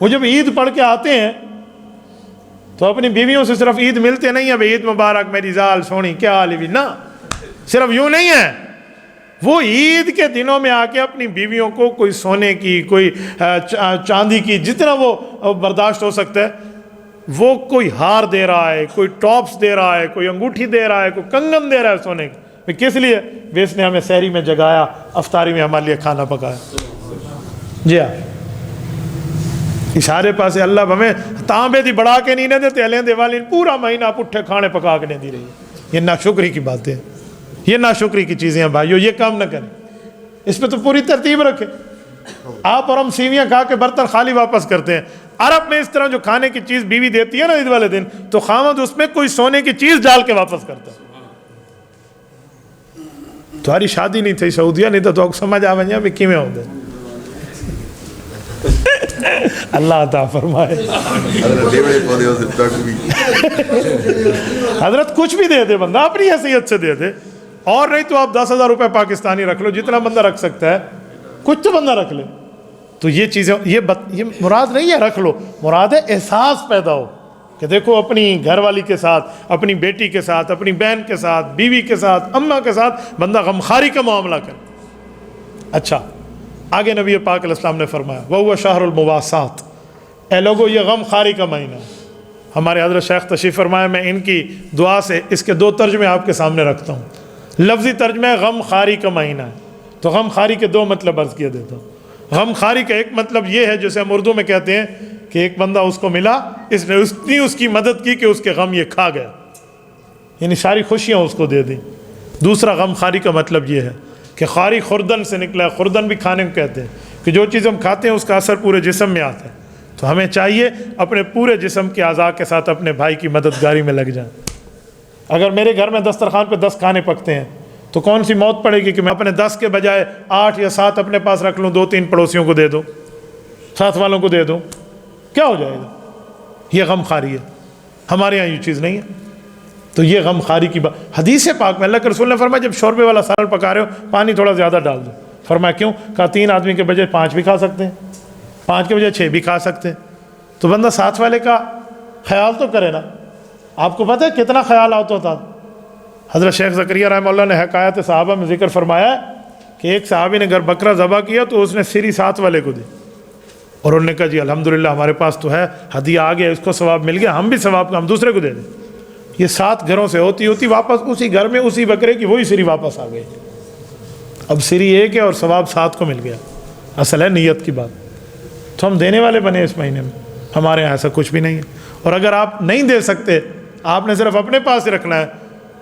وہ جب عید پڑھ کے آتے ہیں تو اپنی بیویوں سے صرف عید ملتے نہیں ہیں، بھئی عید مبارک میری زال سونی کیا حال ہے، نہ صرف یوں نہیں ہے، وہ عید کے دنوں میں آ کے اپنی بیویوں کو کوئی سونے کی، کوئی چاندی کی، جتنا وہ برداشت ہو سکتا ہے، وہ کوئی ہار دے رہا ہے، کوئی ٹاپس دے رہا ہے، کوئی انگوٹھی دے رہا ہے، کوئی کنگن دے رہا ہے سونے کی۔ کس لیے؟ اس نے ہمیں سحری میں جگایا، افطاری میں ہمارے لیے کھانا پکایا۔ جی ہاں، اشارے پاسے اللہ ہمیں تانبے دی بڑھا کے نہیں دیتے، ہلیں دے والی پورا مہینہ پٹھے کھانے پکا کے نہیں دی رہی ہے۔ یہ ناشکری کی باتیں، یہ ناشکری کی چیزیں ہیں بھائیو، یہ کام نہ کریں، اس پہ تو پوری ترتیب رکھیں۔ آپ اور ہم سیویاں کھا کے برتن خالی واپس کرتے ہیں۔ عرب میں اس طرح جو کھانے کی چیز بیوی دیتی ہے نا عید والے دن، تو خاوند اس میں کوئی سونے کی چیز ڈال کے واپس کرتا ہے۔ تمہاری شادی نہیں تھی سعودیہ نہیں تو سمجھ آ ونجا بھی کیویں ہوندے۔ اللہ عطا فرمائے۔ حضرت کچھ بھی دے دے بندہ، اپنی حیثیت سے دے دے، اور نہیں تو آپ 10,000 روپے پاکستانی رکھ لو، جتنا بندہ رکھ سکتا ہے، کچھ تو بندہ رکھ لے۔ تو یہ چیزیں یہ مراد نہیں ہے رکھ لو، مراد ہے احساس پیدا ہو کہ دیکھو اپنی گھر والی کے ساتھ، اپنی بیٹی کے ساتھ، اپنی بہن کے ساتھ، بیوی کے ساتھ، اماں کے ساتھ بندہ غمخواری کا معاملہ کرے۔ اچھا، آگے نبی پاک علیہ السلام نے فرمایا وَهُوَ شَهْرُ الْمُوَاسَاةِ، اے لوگو یہ غمخواری کا مہینہ ہے۔ ہمارے حضرت شیخ تشریف فرمایا، میں ان کی دعا سے اس کے 2 ترجمے آپ کے سامنے رکھتا ہوں۔ لفظی ترجمہ ہے غمخواری کا مہینہ ہے، تو غمخواری کے 2 مطلب عرض کیا دیتا ہوں۔ غمخواری کا ایک مطلب یہ ہے جسے ہم اردو میں کہتے ہیں کہ ایک بندہ اس کو ملا، اس نے اس کی مدد کی کہ اس کے غم یہ کھا گیا، یعنی ساری خوشیاں اس کو دے دیں۔ دوسرا غمخواری کا مطلب یہ ہے کہ خواری خوردن سے نکلا ہے، خوردن بھی کھانے کو کہتے ہیں کہ جو چیز ہم کھاتے ہیں اس کا اثر پورے جسم میں آتا ہے، تو ہمیں چاہیے اپنے پورے جسم کے اعضاء کے ساتھ اپنے بھائی کی مددگاری میں لگ جائیں۔ اگر میرے گھر میں دسترخوان پہ 10 کھانے پکتے ہیں تو کون سی موت پڑے گی کہ میں اپنے 10 کے بجائے 8 یا 7 اپنے پاس رکھ لوں، 2-3 پڑوسیوں کو دے دوں، ساتھ والوں کو دے دوں، کیا ہو جائے گا؟ یہ غمخواری ہے۔ ہمارے یہاں یہ چیز نہیں ہے، تو یہ غمخواری کی بات۔ حدیث پاک میں اللہ کے رسول نے فرمایا جب شوربے والا سالن پکا رہے ہو پانی تھوڑا زیادہ ڈال دو۔ فرمایا کیوں؟ کہا 3 آدمی کے بجائے 5 بھی کھا سکتے ہیں۔ 5 کے بجائے 6 بھی کھا سکتے ہیں، تو بندہ ساتھ والے کا خیال تو کرے نا۔ آپ کو پتہ ہے کتنا خیال آتا تھا؟ حضرت شیخ زکریہ رحمہ اللہ نے حکایت صحابہ میں ذکر فرمایا کہ ایک صحابی نے اگر بکرا ذبح کیا تو اس نے سری ساتھ والے کو دی، اور انہوں نے کہا جی الحمدللہ ہمارے پاس تو ہے، ہدیہ آ گیا، اس کو ثواب مل گیا، ہم بھی ثواب کا ہم دوسرے کو دے دیں۔ یہ 7 گھروں سے ہوتی واپس اسی گھر میں اسی بکرے کی وہی سری واپس آ گئی۔ اب سری ایک ہے اور ثواب 7 کو مل گیا۔ اصل ہے نیت کی بات۔ تو ہم دینے والے بنے اس مہینے میں، ہمارے یہاں ایسا کچھ بھی نہیں ہے۔ اور اگر آپ نہیں دے سکتے، آپ نے صرف اپنے پاس ہی رکھنا ہے،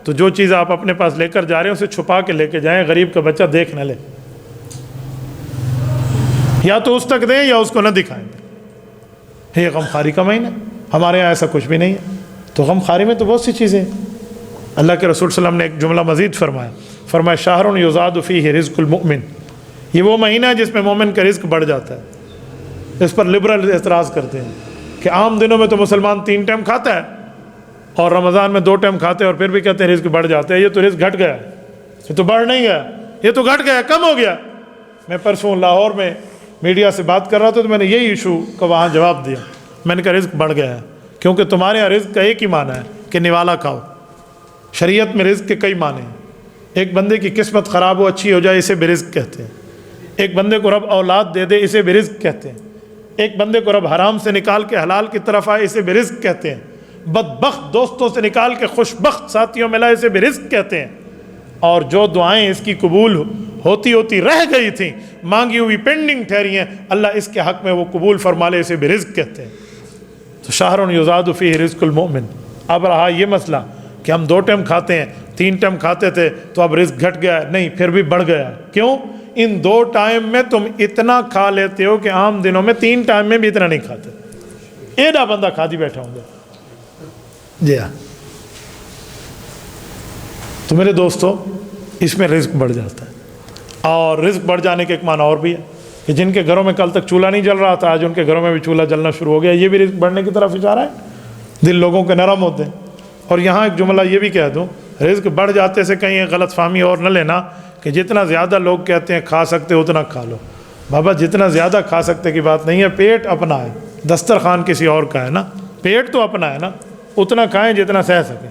تو جو چیز آپ اپنے پاس لے کر جا رہے ہیں اسے چھپا کے لے کے جائیں، غریب کا بچہ دیکھ نہ لے، یا تو اس تک دیں یا اس کو نہ دکھائیں۔ یہ غم خاری کا مہینہ، ہمارے یہاں ایسا کچھ بھی نہیں ہے۔ تو غم خاری میں تو بہت سی چیزیں ہیں۔ اللہ کے رسول صلی اللہ علیہ وسلم نے ایک جملہ مزید فرمایا شہر یزاد فیہ رزق المؤمن، یہ وہ مہینہ ہے جس میں مومن کا رزق بڑھ جاتا ہے۔ اس پر لبرل اعتراض کرتے ہیں کہ عام دنوں میں تو مسلمان 3 ٹائم کھاتا ہے اور رمضان میں 2 ٹائم کھاتے ہیں، اور پھر بھی کہتے ہیں رزق بڑھ جاتا ہے۔ یہ تو رزق گھٹ گیا ہے، یہ تو بڑھ نہیں گیا، یہ تو گھٹ گیا، کم ہو گیا۔ میں پرسوں لاہور میں میڈیا سے بات کر رہا تھا تو میں نے یہی ایشو کا وہاں جواب دیا۔ میں نے کہا رزق بڑھ گیا ہے، کیونکہ تمہارے یہاں رزق کا ایک ہی معنی ہے کہ نوالا کھاؤ۔ شریعت میں رزق کے کئی معنی ہیں۔ ایک بندے کی قسمت خراب ہو، اچھی ہو جائے، اسے بھی رزق کہتے ہیں۔ ایک بندے کو رب اولاد دے دے، اسے بھی رزق کہتے ہیں۔ ایک بندے کو رب حرام سے نکال کے حلال کی طرف آئے، اسے بھی رزق کہتے ہیں۔ بدبخت دوستوں سے نکال کے خوشبخت ساتھیوں میں لائے، اسے بھی رزق کہتے ہیں۔ اور جو دعائیں اس کی قبول ہوتی رہ گئی تھیں، مانگی ہوئی پینڈنگ ٹھہری ہیں، اللہ اس کے حق میں وہ قبول فرما لے، اسے بھی رزق کہتے ہیں۔ تو شہر یزاد فیہ رزق المؤمن۔ اب رہا یہ مسئلہ کہ ہم 2 ٹائم کھاتے ہیں، 3 ٹائم کھاتے تھے تو اب رزق گھٹ گیا ہے، نہیں پھر بھی بڑھ گیا۔ کیوں؟ ان 2 ٹائم میں تم اتنا کھا لیتے ہو کہ عام دنوں میں 3 ٹائم میں بھی اتنا نہیں کھاتے۔ ایڈا بندہ کھاتی بیٹھا ہوں گا جی ہاں۔ تو میرے دوستو، اس میں رزق بڑھ جاتا ہے۔ اور رزق بڑھ جانے کے ایک معنی اور بھی ہے کہ جن کے گھروں میں کل تک چولہا نہیں جل رہا تھا، آج ان کے گھروں میں بھی چولہا جلنا شروع ہو گیا، یہ بھی رزق بڑھنے کی طرف اشارہ ہے۔ دل لوگوں کے نرم ہوتے ہیں۔ اور یہاں ایک جملہ یہ بھی کہہ دوں، رزق بڑھ جاتے سے کہیں ایک غلط فہمی اور نہ لینا کہ جتنا زیادہ لوگ کہتے ہیں کھا سکتے اتنا کھا لو۔ بابا جتنا زیادہ کھا سکتے کی بات نہیں ہے، پیٹ اپنا ہے، دسترخوان کسی اور کا ہے نا، پیٹ تو اپنا ہے نا، اتنا کھائیں جتنا سہ سکیں۔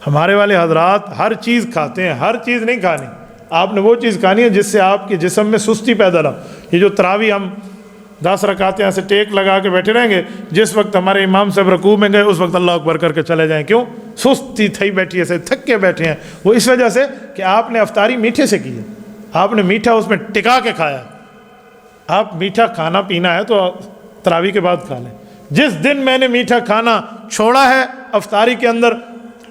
ہمارے والے حضرات ہر چیز کھاتے ہیں، ہر چیز نہیں کھانی۔ آپ نے وہ چیز کھانی ہے جس سے آپ کے جسم میں سستی پیدا نہ ہو۔ یہ جو تراویح ہم 10 رکعتیں ایسے ٹیک لگا کے بیٹھے رہیں گے، جس وقت ہمارے امام صاحب رکوع میں گئے اس وقت اللہ اکبر کر کے چلے جائیں، کیوں؟ سستی تھئی بیٹھی ہے، تھک کے بیٹھے ہیں۔ وہ اس وجہ سے کہ آپ نے افطاری میٹھے سے کی ہے، آپ نے میٹھا اس میں ٹکا کے کھایا۔ آپ میٹھا کھانا پینا ہے تو تراویح کے بعد کھا لیں۔ جس دن میں نے میٹھا کھانا چھوڑا ہے، افطاری کے اندر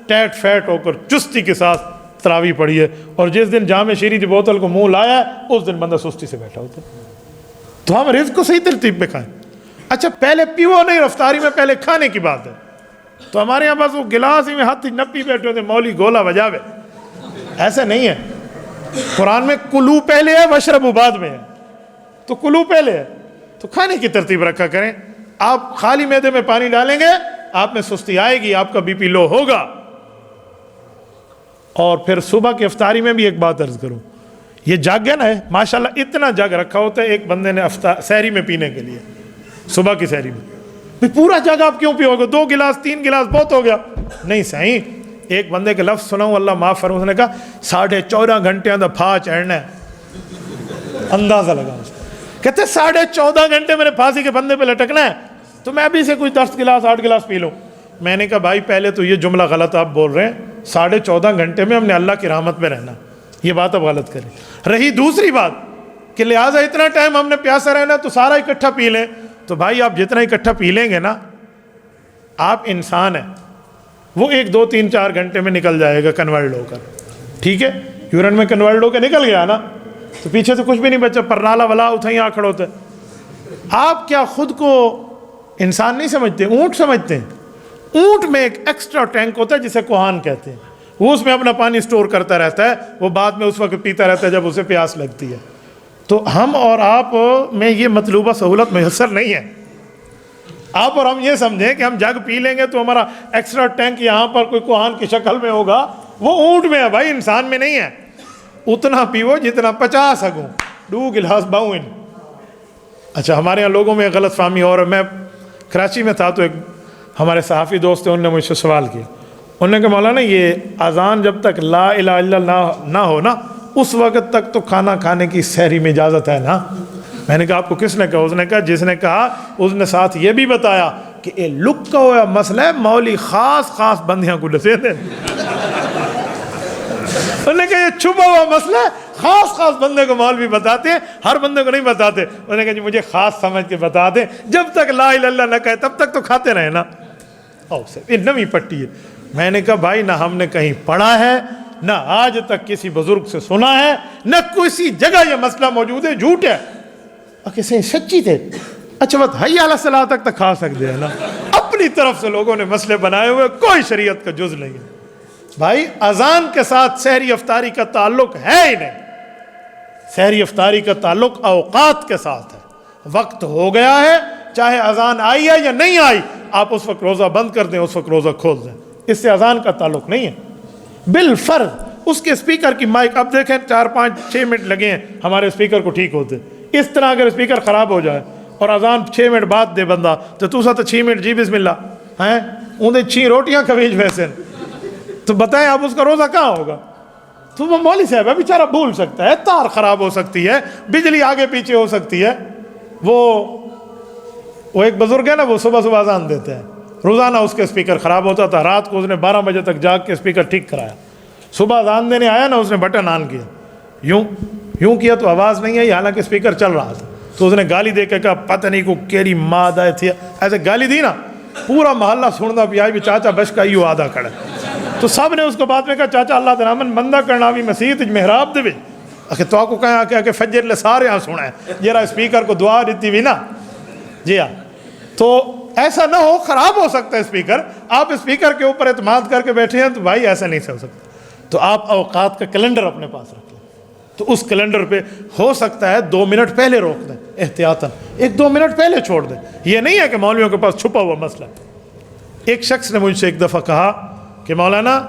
ٹیٹ فیٹ ہو کر چستی کے ساتھ تراویح پڑھی ہے، اور جس دن جام شیریں کی بوتل کو منہ لایا ہے اس دن بندہ سستی سے بیٹھا ہوتا ہے۔ تو ہم رزق کو صحیح ترتیب پہ کھائیں۔ اچھا پہلے پیو نہیں، افطاری میں پہلے کھانے کی بات ہے۔ تو ہمارے یہاں بس وہ گلاس ہی میں ہاتھ نہ پی بیٹھے ہوتے، مولی گولا بجاوے، ایسا نہیں ہے۔ قرآن میں کلو پہلے ہے، وشربوا بعد میں ہے، تو کلو پہلے ہے، تو کھانے کی ترتیب رکھا کریں۔ آپ خالی معدے میں پانی ڈالیں گے، آپ میں سستی آئے گی، آپ کا بی پی لو ہوگا۔ اور پھر صبح کی افطاری میں بھی ایک بات عرض کروں، یہ جگ ہے نا، ماشاءاللہ اتنا جگ رکھا ہوتا ہے ایک بندے نے سحری میں پینے کے لیے، صبح کی سحری میں پورا جگ آپ کیوں پیو گے؟ 2 گلاس 3 گلاس بہت ہو گیا۔ نہیں صحیح، ایک بندے کے لفظ سنا ہوں، اللہ معاف فرمائے، اس نے کہا 14.5 گھنٹے دا پھا چڑھنا ہے۔ اندازہ لگا اس کہتے 14.5 گھنٹے میرے پھانسی کے بندے پہ لٹکنا ہے، تو میں ابھی سے کوئی 10 گلاس 8 گلاس پی لوں۔ میں نے کہا بھائی پہلے تو یہ جملہ غلط آپ بول رہے ہیں، 14.5 گھنٹے میں ہم نے اللہ کی رحمت میں رہنا، یہ بات اب غلط کریں۔ رہی دوسری بات کہ لہٰذا اتنا ٹائم ہم نے پیاسا رہنا تو سارا اکٹھا پی لیں، تو بھائی آپ جتنا اکٹھا پی لیں گے نا، آپ انسان ہیں، وہ 1 2 3 4 گھنٹے میں نکل جائے گا کنورٹ ہو کر، ٹھیک ہے؟ یورین میں کنورٹ ہو کے نکل گیا نا، تو پیچھے سے کچھ بھی نہیں بچا، پرنالا ولا اتھائی آ کھڑے ہوتے۔ آپ کیا خود کو انسان نہیں سمجھتے، اونٹ سمجھتے ہیں؟ اونٹ میں ایک ایکسٹرا ٹینک ہوتا ہے جسے کوہان کہتے ہیں، وہ اس میں اپنا پانی سٹور کرتا رہتا ہے، وہ بعد میں اس وقت پیتا رہتا ہے جب اسے پیاس لگتی ہے۔ تو ہم اور آپ میں یہ مطلوبہ سہولت میسر نہیں ہے۔ آپ اور ہم یہ سمجھیں کہ ہم جگ پی لیں گے تو ہمارا ایکسٹرا ٹینک یہاں پر کوئی کوہان کی شکل میں ہوگا، وہ اونٹ میں ہے بھائی، انسان میں نہیں ہے۔ اتنا پیو جتنا 50 اگوں 2 گلاس باؤن، اچھا ہمارے یہاں لوگوں میں غلط فہمی اور میں کراچی میں تھا تو ایک ہمارے صحافی دوست تھے، انہوں نے مجھ سے سوال کیا، انہوں نے کہا مولانا یہ اذان جب تک لا الہ الا اللہ نہ ہو نا اس وقت تک تو کھانا کھانے کی سحری میں اجازت ہے نا؟ میں نے کہا آپ کو کس نے کہا؟ اس نے کہا جس نے کہا اس نے ساتھ یہ بھی بتایا کہ یہ لکا ہوا مسئلہ ہے، مولوی خاص بندیاں کو ڈسے دیں۔ انہوں نے کہا یہ چھپا ہوا مسئلہ ہے، خاص بندے کو مولوی بتاتے ہیں، ہر بندے کو نہیں بتاتے۔ انہوں نے کہا جی مجھے خاص سمجھ کے بتا دیں، جب تک لا الہ الا اللہ نہ کہے تب تک تو کھاتے رہے نا۔ یہ نویں پٹی ہے۔ میں نے کہا بھائی نہ ہم نے کہیں پڑھا ہے، نہ آج تک کسی بزرگ سے سنا ہے، نہ کسی جگہ یہ مسئلہ موجود ہے، جھوٹ ہے۔ کسی سچی تھے اچھا بات حی علی الصلاۃ تک کھا سکتے ہیں نا؟ اپنی طرف سے لوگوں نے مسئلے بنائے ہوئے، کوئی شریعت کا جز نہیں ہے۔ بھائی اذان کے ساتھ سحری افطاری کا تعلق ہے ہی نہیں، سحری افطاری کا تعلق اوقات کے ساتھ ہے۔ وقت ہو گیا ہے، چاہے اذان آئی ہے یا نہیں آئی، آپ اس وقت روزہ بند کر دیں، اس وقت روزہ کھول دیں، اس سے اذان کا تعلق نہیں ہے۔ بالفرض اس کے اسپیکر کی مائک، اب دیکھیں 4 5 6 منٹ لگے ہیں ہمارے اسپیکر کو ٹھیک ہوتے، اس طرح اگر اسپیکر خراب ہو جائے اور اذان 6 منٹ بعد دے بندہ تو 6 منٹ جی بسم اللہ ہیں اندے 6 روٹیاں کھویج ویسے، تو بتائیں آپ اس کا روزہ کہاں ہوگا؟ تو وہ مولوی صاحب ہے بیچارہ بھول سکتا ہے، تار خراب ہو سکتی ہے، بجلی آگے پیچھے ہو سکتی ہے۔ وہ ایک بزرگ ہے نا، وہ صبح اذان دیتے ہیں، روزانہ اس کے اسپیکر خراب ہوتا تھا، رات کو اس نے 12 بجے تک جاگ کے اسپیکر ٹھیک کرایا، صبح اذان دینے آیا نا اس نے بٹن آن کیا، یوں کیا تو آواز نہیں آئی، حالانکہ اسپیکر چل رہا تھا، تو اس نے گالی دے کے کہا پتہ نہیں کو کیری ماں دائے تھی، ایسے گالی دی نا پورا محلہ سننا پیا بھی چاچا بش کا یوں آدھا کھڑا، تو سب نے اس کو بعد میں کہا چاچا اللہ درامن بندہ کرنا بھی مسیح محراب دے اکھے تو آپ کو کہا کہ فجر لے سارے یہاں سنا ہے جرا اسپیکر کو دعا دیتی بھی نا، جی ہاں، تو ایسا نہ ہو، خراب ہو سکتا ہے اسپیکر، آپ اسپیکر کے اوپر اعتماد کر کے بیٹھے ہیں تو بھائی ایسا نہیں ہو سکتا، تو آپ اوقات کا کیلنڈر اپنے پاس رکھ لیں، تو اس کیلنڈر پہ ہو سکتا ہے 2 منٹ پہلے روک دیں احتیاطاً، 1-2 منٹ پہلے چھوڑ دیں، یہ نہیں ہے کہ مولویوں کے پاس چھپا ہوا مسئلہ۔ ایک شخص نے مجھ سے ایک دفعہ کہا کہ مولانا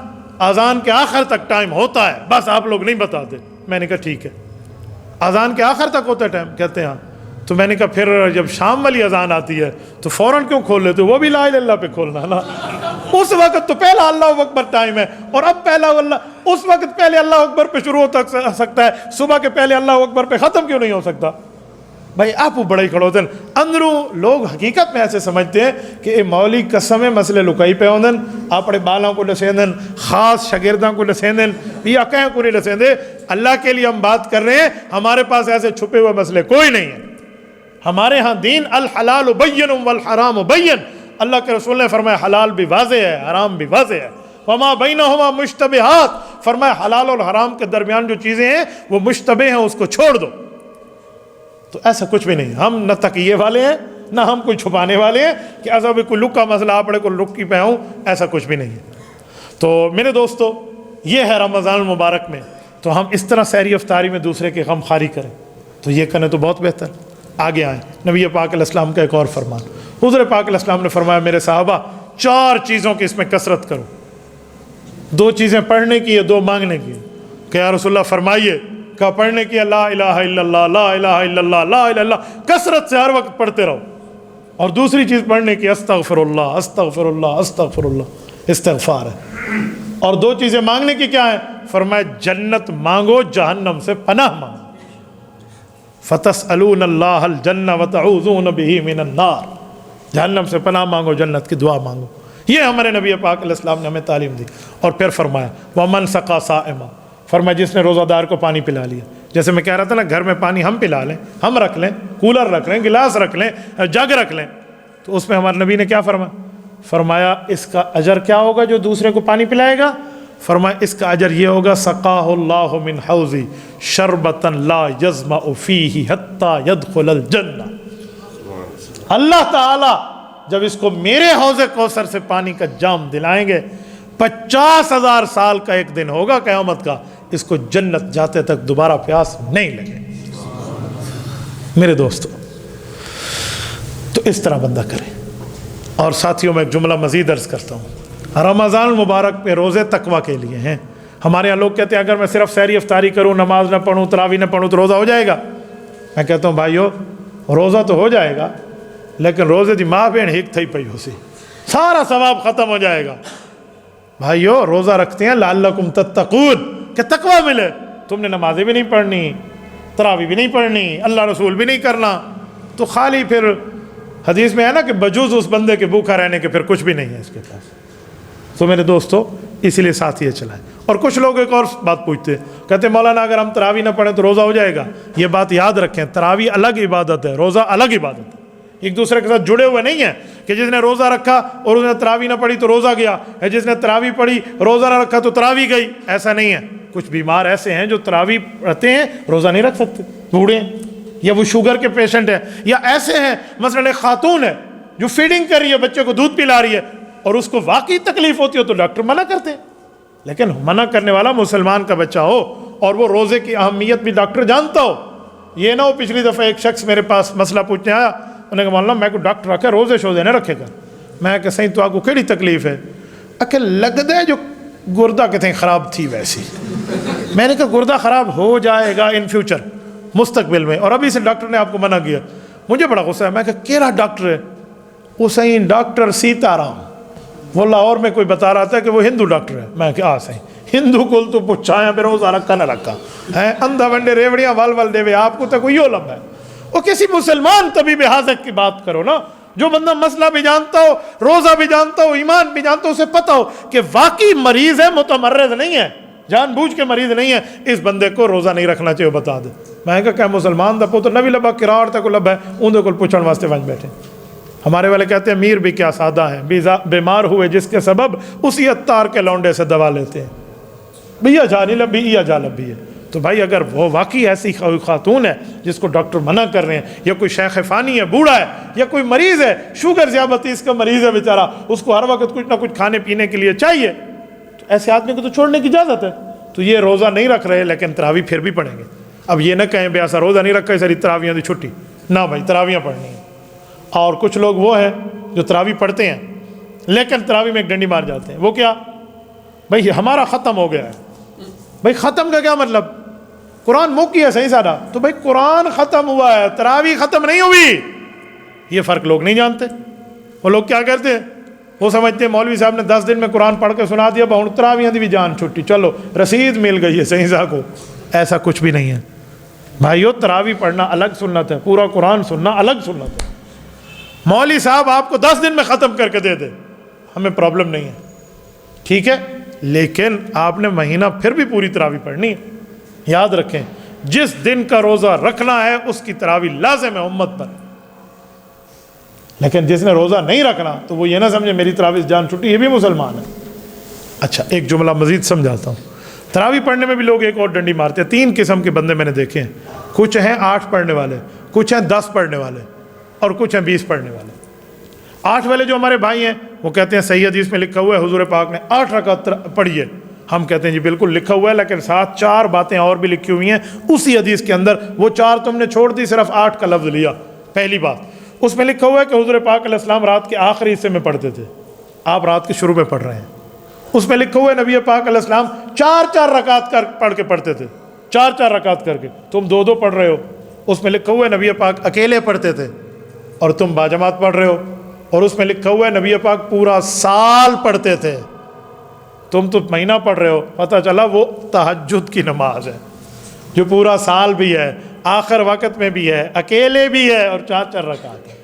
اذان کے آخر تک ٹائم ہوتا ہے، بس آپ لوگ نہیں بتاتے۔ میں نے کہا ٹھیک ہے، اذان کے آخر تک ہوتا ہے ٹائم؟ کہتے ہیں ہاں۔ تو میں نے کہا پھر جب شام والی اذان آتی ہے تو فوراً کیوں کھول لیتے؟ وہ بھی لا الہ الا اللہ پہ کھولنا ہے نا، اس وقت تو پہلا اللہ اکبر ٹائم ہے، اور اب پہلا اللہ اس وقت پہلے اللہ اکبر پہ شروع ہو سکتا ہے، صبح کے پہلے اللہ اکبر پہ ختم کیوں نہیں ہو سکتا؟ بھائی آپ وہ بڑے کھڑے ہوتے ہیں، اندروں لوگ حقیقت میں ایسے سمجھتے ہیں کہ اے مولی قسم مسئلے لکائی پہ ہوندن، اپنے بالاں کو لسیندن، خاص شاگرداں کو لسیندن، یا کہیں کو نہیں لسیندے۔ اللہ کے لیے ہم بات کر رہے ہیں، ہمارے پاس ایسے چھپے ہوئے مسئلے کوئی نہیں ہیں۔ ہمارے ہاں دین الحلال بین والحرام بین، اللہ کے رسول نے فرمایا حلال بھی واضح ہے، حرام بھی واضح ہے، وما بینہما مشتبہات، فرمایا حلال اور حرام کے درمیان جو چیزیں ہیں وہ مشتبہ ہیں، اس کو چھوڑ دو۔ تو ایسا کچھ بھی نہیں، ہم نہ تقیے والے ہیں نہ ہم کوئی چھپانے والے ہیں کہ ایسا بھی کوئی لکا مسئلہ اپنے کو لکی پہ ہوں، ایسا کچھ بھی نہیں ہے۔ تو میرے دوستو یہ ہے رمضان المبارک میں تو ہم اس طرح سحری افطاری میں دوسرے کی غم خواری کریں، تو یہ کریں تو بہت بہتر۔ آگے آئیں، نبی پاک علیہ السلام کا ایک اور فرمان، حضور پاک علیہ السلام نے فرمایا میرے صحابہ 4 چیزوں کی اس میں کثرت کرو، 2 چیزیں پڑھنے کی ہے، 2 مانگنے کی ہے۔ کہ یا رسول اللہ فرمائیے، کہ پڑھنے کی ہے لا الہ الا اللہ لا الہ الا اللہ لا الہ الا اللہ، کثرت سے ہر وقت پڑھتے رہو، اور دوسری چیز پڑھنے کی استغفر اللہ استغفر اللہ استغفر اللہ، استغفار ہے۔ اور 2 چیزیں مانگنے کی کیا ہے؟ فرمایا جنت مانگو، جہنم سے پناہ مانگو، فَتَسْأَلُونَ اللَّهَ الْجَنَّةَ وَتَعُوذُونَ بِهِ مِنَ النَّارِ، جہنم سے پناہ مانگو، جنت کی دعا مانگو۔ یہ ہمارے نبی پاک علیہ السلام نے ہمیں تعلیم دی۔ اور پھر فرمایا وَمَنْ سَقَى صَائِمًا، فرمایا جس نے روزہ دار کو پانی پلا لیا، جیسے میں کہہ رہا تھا نا گھر میں پانی ہم پلا لیں، ہم رکھ لیں، کولر رکھ لیں، گلاس رکھ لیں، جگ رکھ لیں، تو اس میں ہمارے نبی نے کیا فرمایا اس کا اجر کیا ہوگا جو دوسرے کو پانی پلائے گا؟ فرمایا اس کا اجر یہ ہوگا سقاہ اللہ من حوضی شربتا لا یظمأ فیہ حتی یدخل الجنہ، اللہ تعالی جب اس کو میرے حوض کوثر سے پانی کا جام دلائیں گے، 50,000 سال کا ایک دن ہوگا قیامت کا، اس کو جنت جاتے تک دوبارہ پیاس نہیں لگے۔ میرے دوستو تو اس طرح بندہ کرے۔ اور ساتھیوں میں ایک جملہ مزید عرض کرتا ہوں، رمضان المبارک پہ روزے تقویٰ کے لیے ہیں۔ ہمارے یہاں لوگ کہتے ہیں اگر میں صرف سحری افطاری کروں، نماز نہ پڑھوں، تراویح نہ پڑھوں تو روزہ ہو جائے گا۔ میں کہتا ہوں بھائیو روزہ تو ہو جائے گا لیکن روزے دی ماں بہن ہک تھی پئی ہو سی، سارا ثواب ختم ہو جائے گا۔ بھائیو روزہ رکھتے ہیں لعلکم تتقون کہ تقوی ملے، تم نے نمازیں بھی نہیں پڑھنی، تراویح بھی نہیں پڑھنی، اللہ رسول بھی نہیں کرنا، تو خالی پھر حدیث میں ہے نا کہ بجوز اس بندے کے بھوکا رہنے کے پھر کچھ بھی نہیں ہے اس کے پاس۔ تو میرے دوستو اسی لیے ساتھ یہ چلائیں۔ اور کچھ لوگ ایک اور بات پوچھتے ہیں، کہتے ہیں مولانا اگر ہم تراویح نہ پڑھیں تو روزہ ہو جائے گا؟ یہ بات یاد رکھیں، تراویح الگ عبادت ہے، روزہ الگ عبادت ہے، ایک دوسرے کے ساتھ جڑے ہوئے نہیں ہیں کہ جس نے روزہ رکھا اور اس نے تراویح نہ پڑھی تو روزہ گیا، ہے جس نے تراویح پڑھی روزہ نہ رکھا تو تراویح گئی، ایسا نہیں ہے۔ کچھ بیمار ایسے ہیں جو تراویح پڑھتے ہیں روزہ نہیں رکھ سکتے، بوڑھے ہیں، یا وہ شوگر کے پیشنٹ ہیں، یا ایسے ہیں مثلا ایک خاتون ہے جو فیڈنگ کر رہی ہے، بچے کو دودھ پلا رہی ہے اور اس کو واقعی تکلیف ہوتی ہو تو ڈاکٹر منع کرتے ہیں، لیکن منع کرنے والا مسلمان کا بچہ ہو اور وہ روزے کی اہمیت بھی ڈاکٹر جانتا ہو۔ یہ نہ ہو پچھلی دفعہ ایک شخص میرے پاس مسئلہ پوچھنے آیا، انہوں نے کہا مولانا میں کو ڈاکٹر رکھے روزے شوزے نہ رکھے گا۔ میں کہ صحیح تو آپ کو کیڑی تکلیف ہے؟ کہ لگ دے جو گردہ کہتے ہیں خراب تھی ویسی۔ میں نے کہا گردہ خراب ہو جائے گا ان فیوچر، مستقبل میں، اور ابھی سے ڈاکٹر نے آپ کو منع کیا۔ مجھے بڑا غصہ ہے، میں کہا کیڑا ڈاکٹر ہے؟ حسین ڈاکٹر سیتا رام، وہ لاہور میں کوئی بتا رہا تھا کہ وہ ہندو ڈاکٹر ہے۔ میں کہا صحیح ہندو کول تو پوچھایا پھر روزہ رکھا نہ رکھا ہے، اندھا ونڈے ریوڑیاں ول ول دے آپ کو تو کوئی علم ہے؟ وہ کسی مسلمان طبیب حاذق کی بات کرو نا، جو بندہ مسئلہ بھی جانتا ہو، روزہ بھی جانتا ہو، ایمان بھی جانتا ہو، اسے پتہ ہو کہ واقعی مریض ہے، متمرد نہیں ہے، جان بوجھ کے مریض نہیں ہے، اس بندے کو روزہ نہیں رکھنا چاہیے، بتا دے۔ میں کہا کہ مسلمان دا پتر نبی لبا کراڑ تک لب ہے، اندے کو پوچھن واسطے ونج بیٹھے۔ ہمارے والے کہتے ہیں میر بھی کیا سادہ ہیں، بیمار ہوئے جس کے سبب اسی عطار کے لونڈے سے دوا لیتے ہیں، بھیا جانی لبی یا جا لبی ہے۔ تو بھائی اگر وہ واقعی ایسی خاتون ہے جس کو ڈاکٹر منع کر رہے ہیں، یا کوئی شیخ فانی ہے، بوڑھا ہے، یا کوئی مریض ہے، شوگر ذیابطیس کا مریض ہے بیچارہ، اس کو ہر وقت کچھ نہ کچھ کھانے پینے کے لیے چاہیے، تو ایسے آدمی کو تو چھوڑنے کی اجازت ہے۔ تو یہ روزہ نہیں رکھ رہے لیکن تراویح پھر بھی پڑھیں گے۔ اب یہ نہ کہیں بے ایسا روزہ نہیں رکھا ساری تراویحاں دی چھٹی، نہ بھائی تراویحاں پڑھنی ہیں۔ اور کچھ لوگ وہ ہیں جو تراویح پڑھتے ہیں لیکن تراویح میں ایک ڈنڈی مار جاتے ہیں، وہ کیا؟ بھائی ہمارا ختم ہو گیا ہے۔ بھائی ختم کا کیا مطلب؟ قرآن موقع ہے صحیح سادہ، تو بھائی قرآن ختم ہوا ہے، تراویح ختم نہیں ہوئی۔ یہ فرق لوگ نہیں جانتے۔ وہ لوگ کیا کرتے ہیں، وہ سمجھتے ہیں مولوی صاحب نے 10 دن میں قرآن پڑھ کے سنا دیا، بہن تراویحاں دی بھی جان چھٹی، چلو رسید مل گئی ہے صحیح صاحب کو۔ ایسا کچھ بھی نہیں ہے بھائیو، تراویح پڑھنا الگ سنت ہے، پورا قرآن سننا الگ سنت ہے۔ مولوی صاحب آپ کو 10 دن میں ختم کر کے دے دے، ہمیں پرابلم نہیں ہے، ٹھیک ہے، لیکن آپ نے مہینہ پھر بھی پوری تراویح پڑھنی ہے۔ یاد رکھیں جس دن کا روزہ رکھنا ہے اس کی تراویح لازم ہے امت پر، لیکن جس نے روزہ نہیں رکھنا تو وہ یہ نہ سمجھے میری تراویح جان چھٹی، یہ بھی مسلمان ہے۔ اچھا ایک جملہ مزید سمجھاتا ہوں، تراویح پڑھنے میں بھی لوگ ایک اور ڈنڈی مارتے ہیں۔ 3 قسم کے بندے میں نے دیکھے ہیں، کچھ ہیں 8 پڑھنے والے، کچھ ہیں 10 پڑھنے والے، اور کچھ ہیں 20 پڑھنے والے۔ 8 والے جو ہمارے بھائی ہیں وہ کہتے ہیں صحیح حدیث میں لکھا ہوا ہے حضور پاک نے 8 رکعت پڑھی ہے، ہم کہتے ہیں جی بالکل لکھا ہوا ہے، لیکن ساتھ 4 باتیں اور بھی لکھی ہوئی ہیں اسی حدیث کے اندر، وہ 4 تم نے چھوڑ دی، صرف 8 کا لفظ لیا۔ پہلی بات اس میں لکھا ہوا ہے کہ حضور پاک علیہ السلام رات کے آخری حصے میں پڑھتے تھے، آپ رات کے شروع میں پڑھ رہے ہیں۔ اس میں لکھا ہوا ہے نبی پاک علیہ السلام 4 رکعت پڑھ کے پڑھتے تھے، 4 رکعت کر کے، تم 2 پڑھ رہے ہو۔ اس میں لکھا ہوا ہے نبی پاک اکیلے پڑھتے تھے اور تم باجماعت پڑھ رہے ہو۔ اور اس میں لکھا ہوا ہے نبی پاک پورا سال پڑھتے تھے، تم تو مہینہ پڑھ رہے ہو۔ پتہ چلا وہ تہجد کی نماز ہے جو پورا سال بھی ہے، آخر وقت میں بھی ہے، اکیلے بھی ہے، اور 4 رکعت ہے۔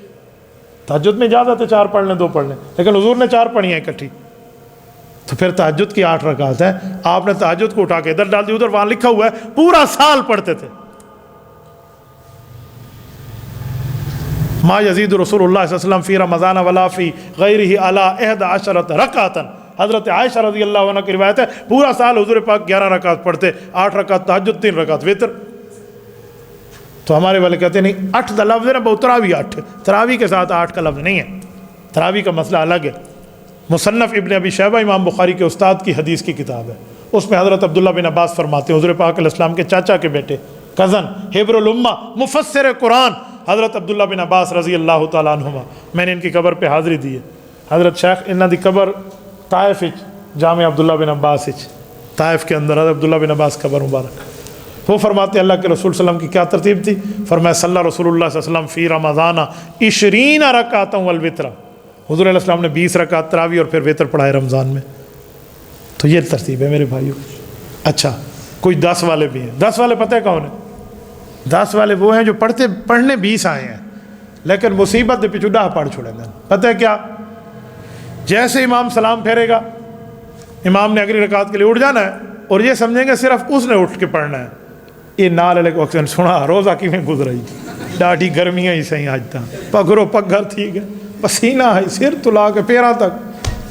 تہجد میں اجازت ہے 4 پڑھ لیں 2 پڑھ لیں، لیکن حضور نے 4 پڑھی ہیں اکٹھی، تو پھر تہجد کی 8 رکعت ہے۔ آپ نے تہجد کو اٹھا کے ادھر ڈال دی، ادھر وہاں لکھا ہوا ہے پورا سال پڑھتے تھے۔ ما یزید رسول اللہ صلی اللہ علیہ وسلم فی رمضان ولا فی غیرہ علی 11 رکعۃ، حضرت عائشہ رضی اللہ عنہ کی روایت ہے پورا سال حضور پاک 11 رکعت پڑھتے، 8 رکعت تہجد، 3 رکعت وتر۔ تو ہمارے والے کہتے ہیں نہیں 8 کا لفظ ہے نا، بہت تراویح 8، تراویح کے ساتھ 8 کا لفظ نہیں ہے، تراویح کا مسئلہ الگ ہے۔ مصنف ابن ابی شیبہ امام بخاری کے استاد کی حدیث کی کتاب ہے، اس میں حضرت عبداللہ بن عباس فرماتے ہیں، حضور پاک علیہ السلام کے چاچا کے بیٹے، کزن، حبر الامہ، مفسر قرآن حضرت عبداللہ بن عباس رضی اللہ تعالیٰ عنہما، میں نے ان کی قبر پہ حاضری دی ہے۔ حضرت شیخ انہاں دی قبر طائف جامع عبداللہ بن عباس طائف کے اندر، حضرت عبداللہ بن عباس قبر مبارک۔ وہ فرماتے ہیں اللہ کے رسول صلی اللہ علیہ وسلم کی کیا ترتیب تھی؟ فرمایا صلی رسول اللہ صلی اللہ علیہ وسلم فی رمضان 20 رکعتاں والوتر، حضور علیہ السلام نے 20 رکعت تراویح اور پھر وتر پڑھائے رمضان میں۔ تو یہ ترتیب ہے میرے بھائیوں۔ اچھا کوئی 10 والے بھی ہیں، 10 والے پتہ ہے کون ہیں؟ 10 والے وہ ہیں جو پڑھنے 20 آئے ہیں لیکن مصیبت دے پچھو 10 پڑھ چھوڑے ہیں۔ پتہ ہے کیا؟ جیسے امام سلام پھیرے گا، امام نے اگلی رکعت کے لیے اٹھ جانا ہے اور یہ سمجھیں گے صرف اس نے اٹھ کے پڑھنا ہے۔ یہ نال علیہ وقت سنا روزہ کی میں گزرائی ڈاٹھی گرمیاں ہی صحیح آج تک پگھرو پگھر تھی گئے پسینہ ہے سر تلا کے پیراں تک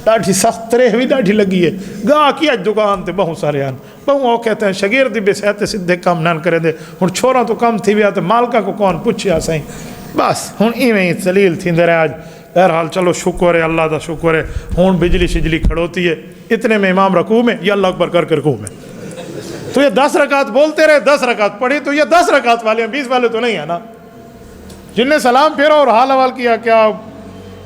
ڈاٹھی سخت ترے بھی ڈاٹھی لگی ہے گاہ کی اج دکان تے بہوں سارے آن بہوں وہ کہتے ہیں شگیردی بے سہتے سدھے کام نہ کرے دے ہن چھوڑا تو کم تھی ویا تے مالکا کو کون پوچھیا صحیح بس ہن ایویں ذلیل تھیندے رہے۔ آج بہرحال چلو شکر ہے اللہ دا شکر ہے ہن بجلی شجلی کھڑوتی ہے اتنے میں امام رکوع میں یا اللہ اکبر کر کے رکوع میں۔ تو یہ 10 رکعت بولتے رہے 10 رکعت پڑھی تو یہ 10 رکعت والے ہیں 20 والے تو نہیں ہیں نا۔ جن نے سلام پھیرا اور حال حوال کیا کیا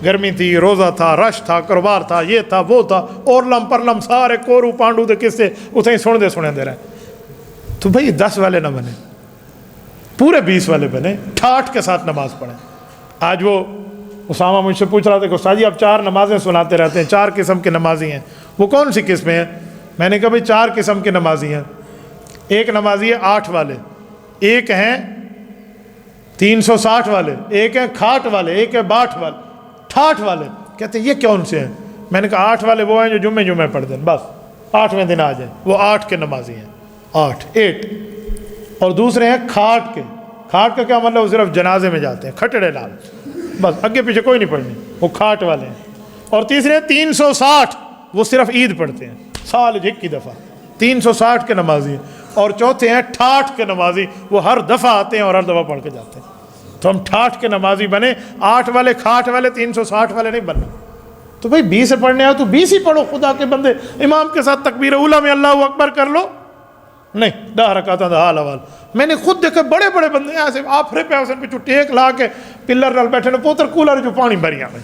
گرمی تھی روزہ تھا رش تھا کاروبار تھا یہ تھا وہ تھا اور لم پر لم سارے کورو پانڈو دے قصے اتنے ہی سنے دے رہے۔ تو بھئی 10 والے نہ بنے پورے 20 والے بنے ٹھاٹھ کے ساتھ نماز پڑھیں۔ آج وہ اسامہ مجھ سے پوچھ رہا تھا کہ استاد جی آپ 4 نمازیں سناتے رہتے ہیں 4 قسم کے نمازی ہیں، وہ کون سی قسمیں ہیں؟ میں نے کہا بھئی 4 قسم کے نمازی ہیں۔ ایک نمازی ہے 8 والے، ایک ہیں 360 والے، ایک ہیں کھاٹ والے، ایک ہے باٹھ والے، ٹھاٹھ والے۔ کہتے ہیں یہ کون سے ہیں؟ میں نے کہا 8 والے وہ ہیں جو جمعے پڑھتے ہیں بس 8ویں دن آ جائیں، وہ 8 کے نمازی ہیں 8 اور دوسرے ہیں کھاٹ کے۔ کھاٹ کا کیا مطلب؟ وہ صرف جنازے میں جاتے ہیں کھٹڑے لال بس آگے پیچھے کوئی نہیں پڑھنی، وہ کھاٹ والے ہیں۔ اور تیسرے ہیں 360 وہ صرف عید پڑھتے ہیں سال 1 دفعہ 360 کے نمازی ہیں۔ اور چوتھے ہیں ٹھاٹھ کے نمازی وہ ہر دفعہ آتے ہیں اور ہر دفعہ پڑھ کے جاتے ہیں۔ تو ہم ٹھاٹھ کے نمازی بنے 8 والے کھاٹ والے 360 والے نہیں بننا۔ تو بھئی 20 سے پڑھنے آئے تو 20 ہی پڑھو خدا کے بندے، امام کے ساتھ تکبیر اولیٰ میں اللہ اکبر کر لو نہیں 10 رکعتاں دا حال حوال۔ میں نے خود دیکھے بڑے بڑے بندے ایسے آفرے پہ اسن پہ ٹیک لا کے پلر نال بیٹھے نے پوتر کولر جو پانی بھریا میں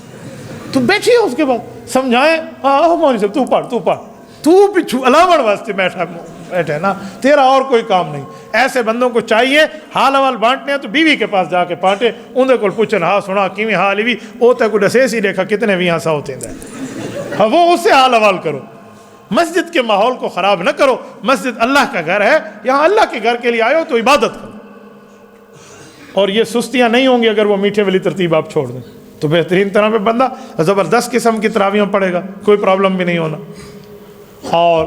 تو بیٹھیے اس کے بعد سمجھائیں مولوی صاحب تو پڑھ تو پچھو علاوہ واسطے بیٹھے نا تیرا اور کوئی کام نہیں۔ ایسے بندوں کو چاہیے حال حوال بانٹنے ہیں تو بیوی کے پاس جا کے بانٹے اندر کو پوچھن ہاں سنا کیویں حال بھی وہ تے کو ڈسے سی دیکھا کتنے بھی ہاں ہوتے ہیں ہاں وہ اس سے حال حوال کرو۔ مسجد کے ماحول کو خراب نہ کرو، مسجد اللہ کا گھر ہے، یہاں اللہ کے گھر کے لیے آئے ہو تو عبادت کرو۔ اور یہ سستیاں نہیں ہوں گی اگر وہ میٹھے والی ترتیب آپ چھوڑ دیں تو بہترین طرح پہ بندہ زبردست قسم کی تراویحیں پڑھے گا، کوئی پرابلم بھی نہیں ہونا۔ اور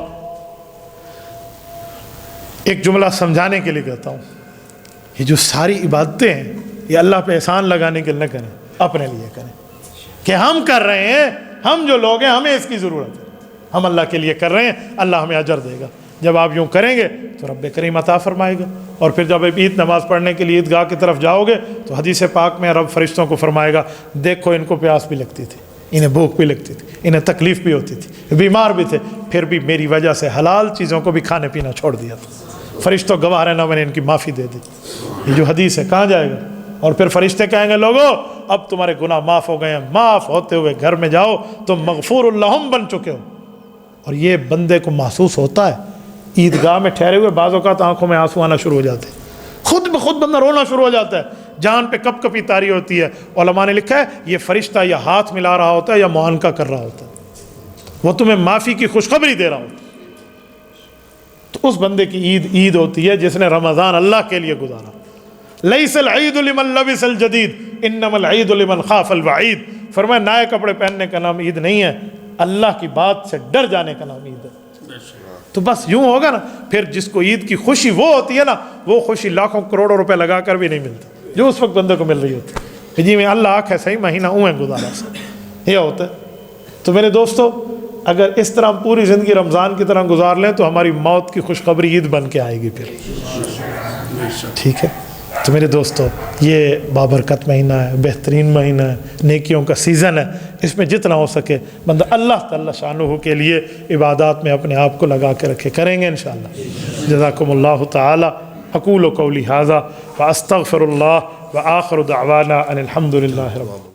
ایک جملہ سمجھانے کے لیے کہتا ہوں، یہ جو ساری عبادتیں ہیں یہ اللہ پہ احسان لگانے کے لیے نہ کریں، اپنے لیے کریں کہ ہم کر رہے ہیں، ہم جو لوگ ہیں ہمیں اس کی ضرورت ہے، ہم اللہ کے لیے کر رہے ہیں، اللہ ہمیں اجر دے گا۔ جب آپ یوں کریں گے تو رب کریم عطا فرمائے گا۔ اور پھر جب آپ عید نماز پڑھنے کے لیے عیدگاہ کی طرف جاؤ گے تو حدیث پاک میں رب فرشتوں کو فرمائے گا دیکھو ان کو پیاس بھی لگتی تھی، انہیں بھوک بھی لگتی تھی، انہیں تکلیف بھی ہوتی تھی، بیمار بھی تھے، پھر بھی میری وجہ سے حلال چیزوں کو بھی کھانے پینا چھوڑ دیا تھا۔ فرشتوں گواہ رہنا میں نے ان کی معافی دے دی۔ یہ جو حدیث ہے کہاں جائے گا؟ اور پھر فرشتے کہیں گے لوگو اب تمہارے گناہ معاف ہو گئے ہیں، معاف ہوتے ہوئے گھر میں جاؤ تم مغفور اللہم بن چکے ہو۔ اور یہ بندے کو محسوس ہوتا ہے عیدگاہ میں ٹھہرے ہوئے بعض اوقات آنکھوں میں آنسو آنا شروع ہو جاتے ہیں، خود بخود بندہ رونا شروع ہو جاتا ہے، جان پہ کپ کپی طاری ہوتی ہے۔ علماء نے لکھا ہے یہ فرشتہ یا ہاتھ ملا رہا ہوتا ہے یا معانقہ کر رہا ہوتا ہے، وہ تمہیں معافی کی خوشخبری دے رہا ہوتا ہے۔ تو اس بندے کی عید ہوتی ہے جس نے رمضان اللہ کے لیے گزارا۔ لیس العید لمن لبس الجدید انما العید لمن خاف الوعید۔ فرمایا نئے کپڑے پہننے کا نام عید نہیں ہے، اللہ کی بات سے ڈر جانے کا نام عید ہے۔ تو بس یوں ہوگا نا، پھر جس کو عید کی خوشی وہ ہوتی ہے نا، وہ خوشی لاکھوں کروڑوں روپے لگا کر بھی نہیں ملتی جو اس وقت بندے کو مل رہی ہوتی ہے۔ جی میں اللہ آنکھ ہے صحیح مہینہ اویں گزارا سا یہ ہوتا ہے۔ تو میرے دوستو اگر اس طرح پوری زندگی رمضان کی طرح گزار لیں تو ہماری موت کی خوشخبری عید بن کے آئے گی پھر، ٹھیک ہے۔ تو میرے دوستو یہ بابرکت مہینہ ہے، بہترین مہینہ ہے، نیکیوں کا سیزن ہے، اس میں جتنا ہو سکے بندہ اللہ تعالی شانہ کے لیے عبادات میں اپنے آپ کو لگا کے رکھے، کریں گے انشاءاللہ۔ جزاکم اللہ تعالی۔ اقول قولی ھذا واستغفر اللہ وآخر دعوانا ان الحمد للہ رب العالمین۔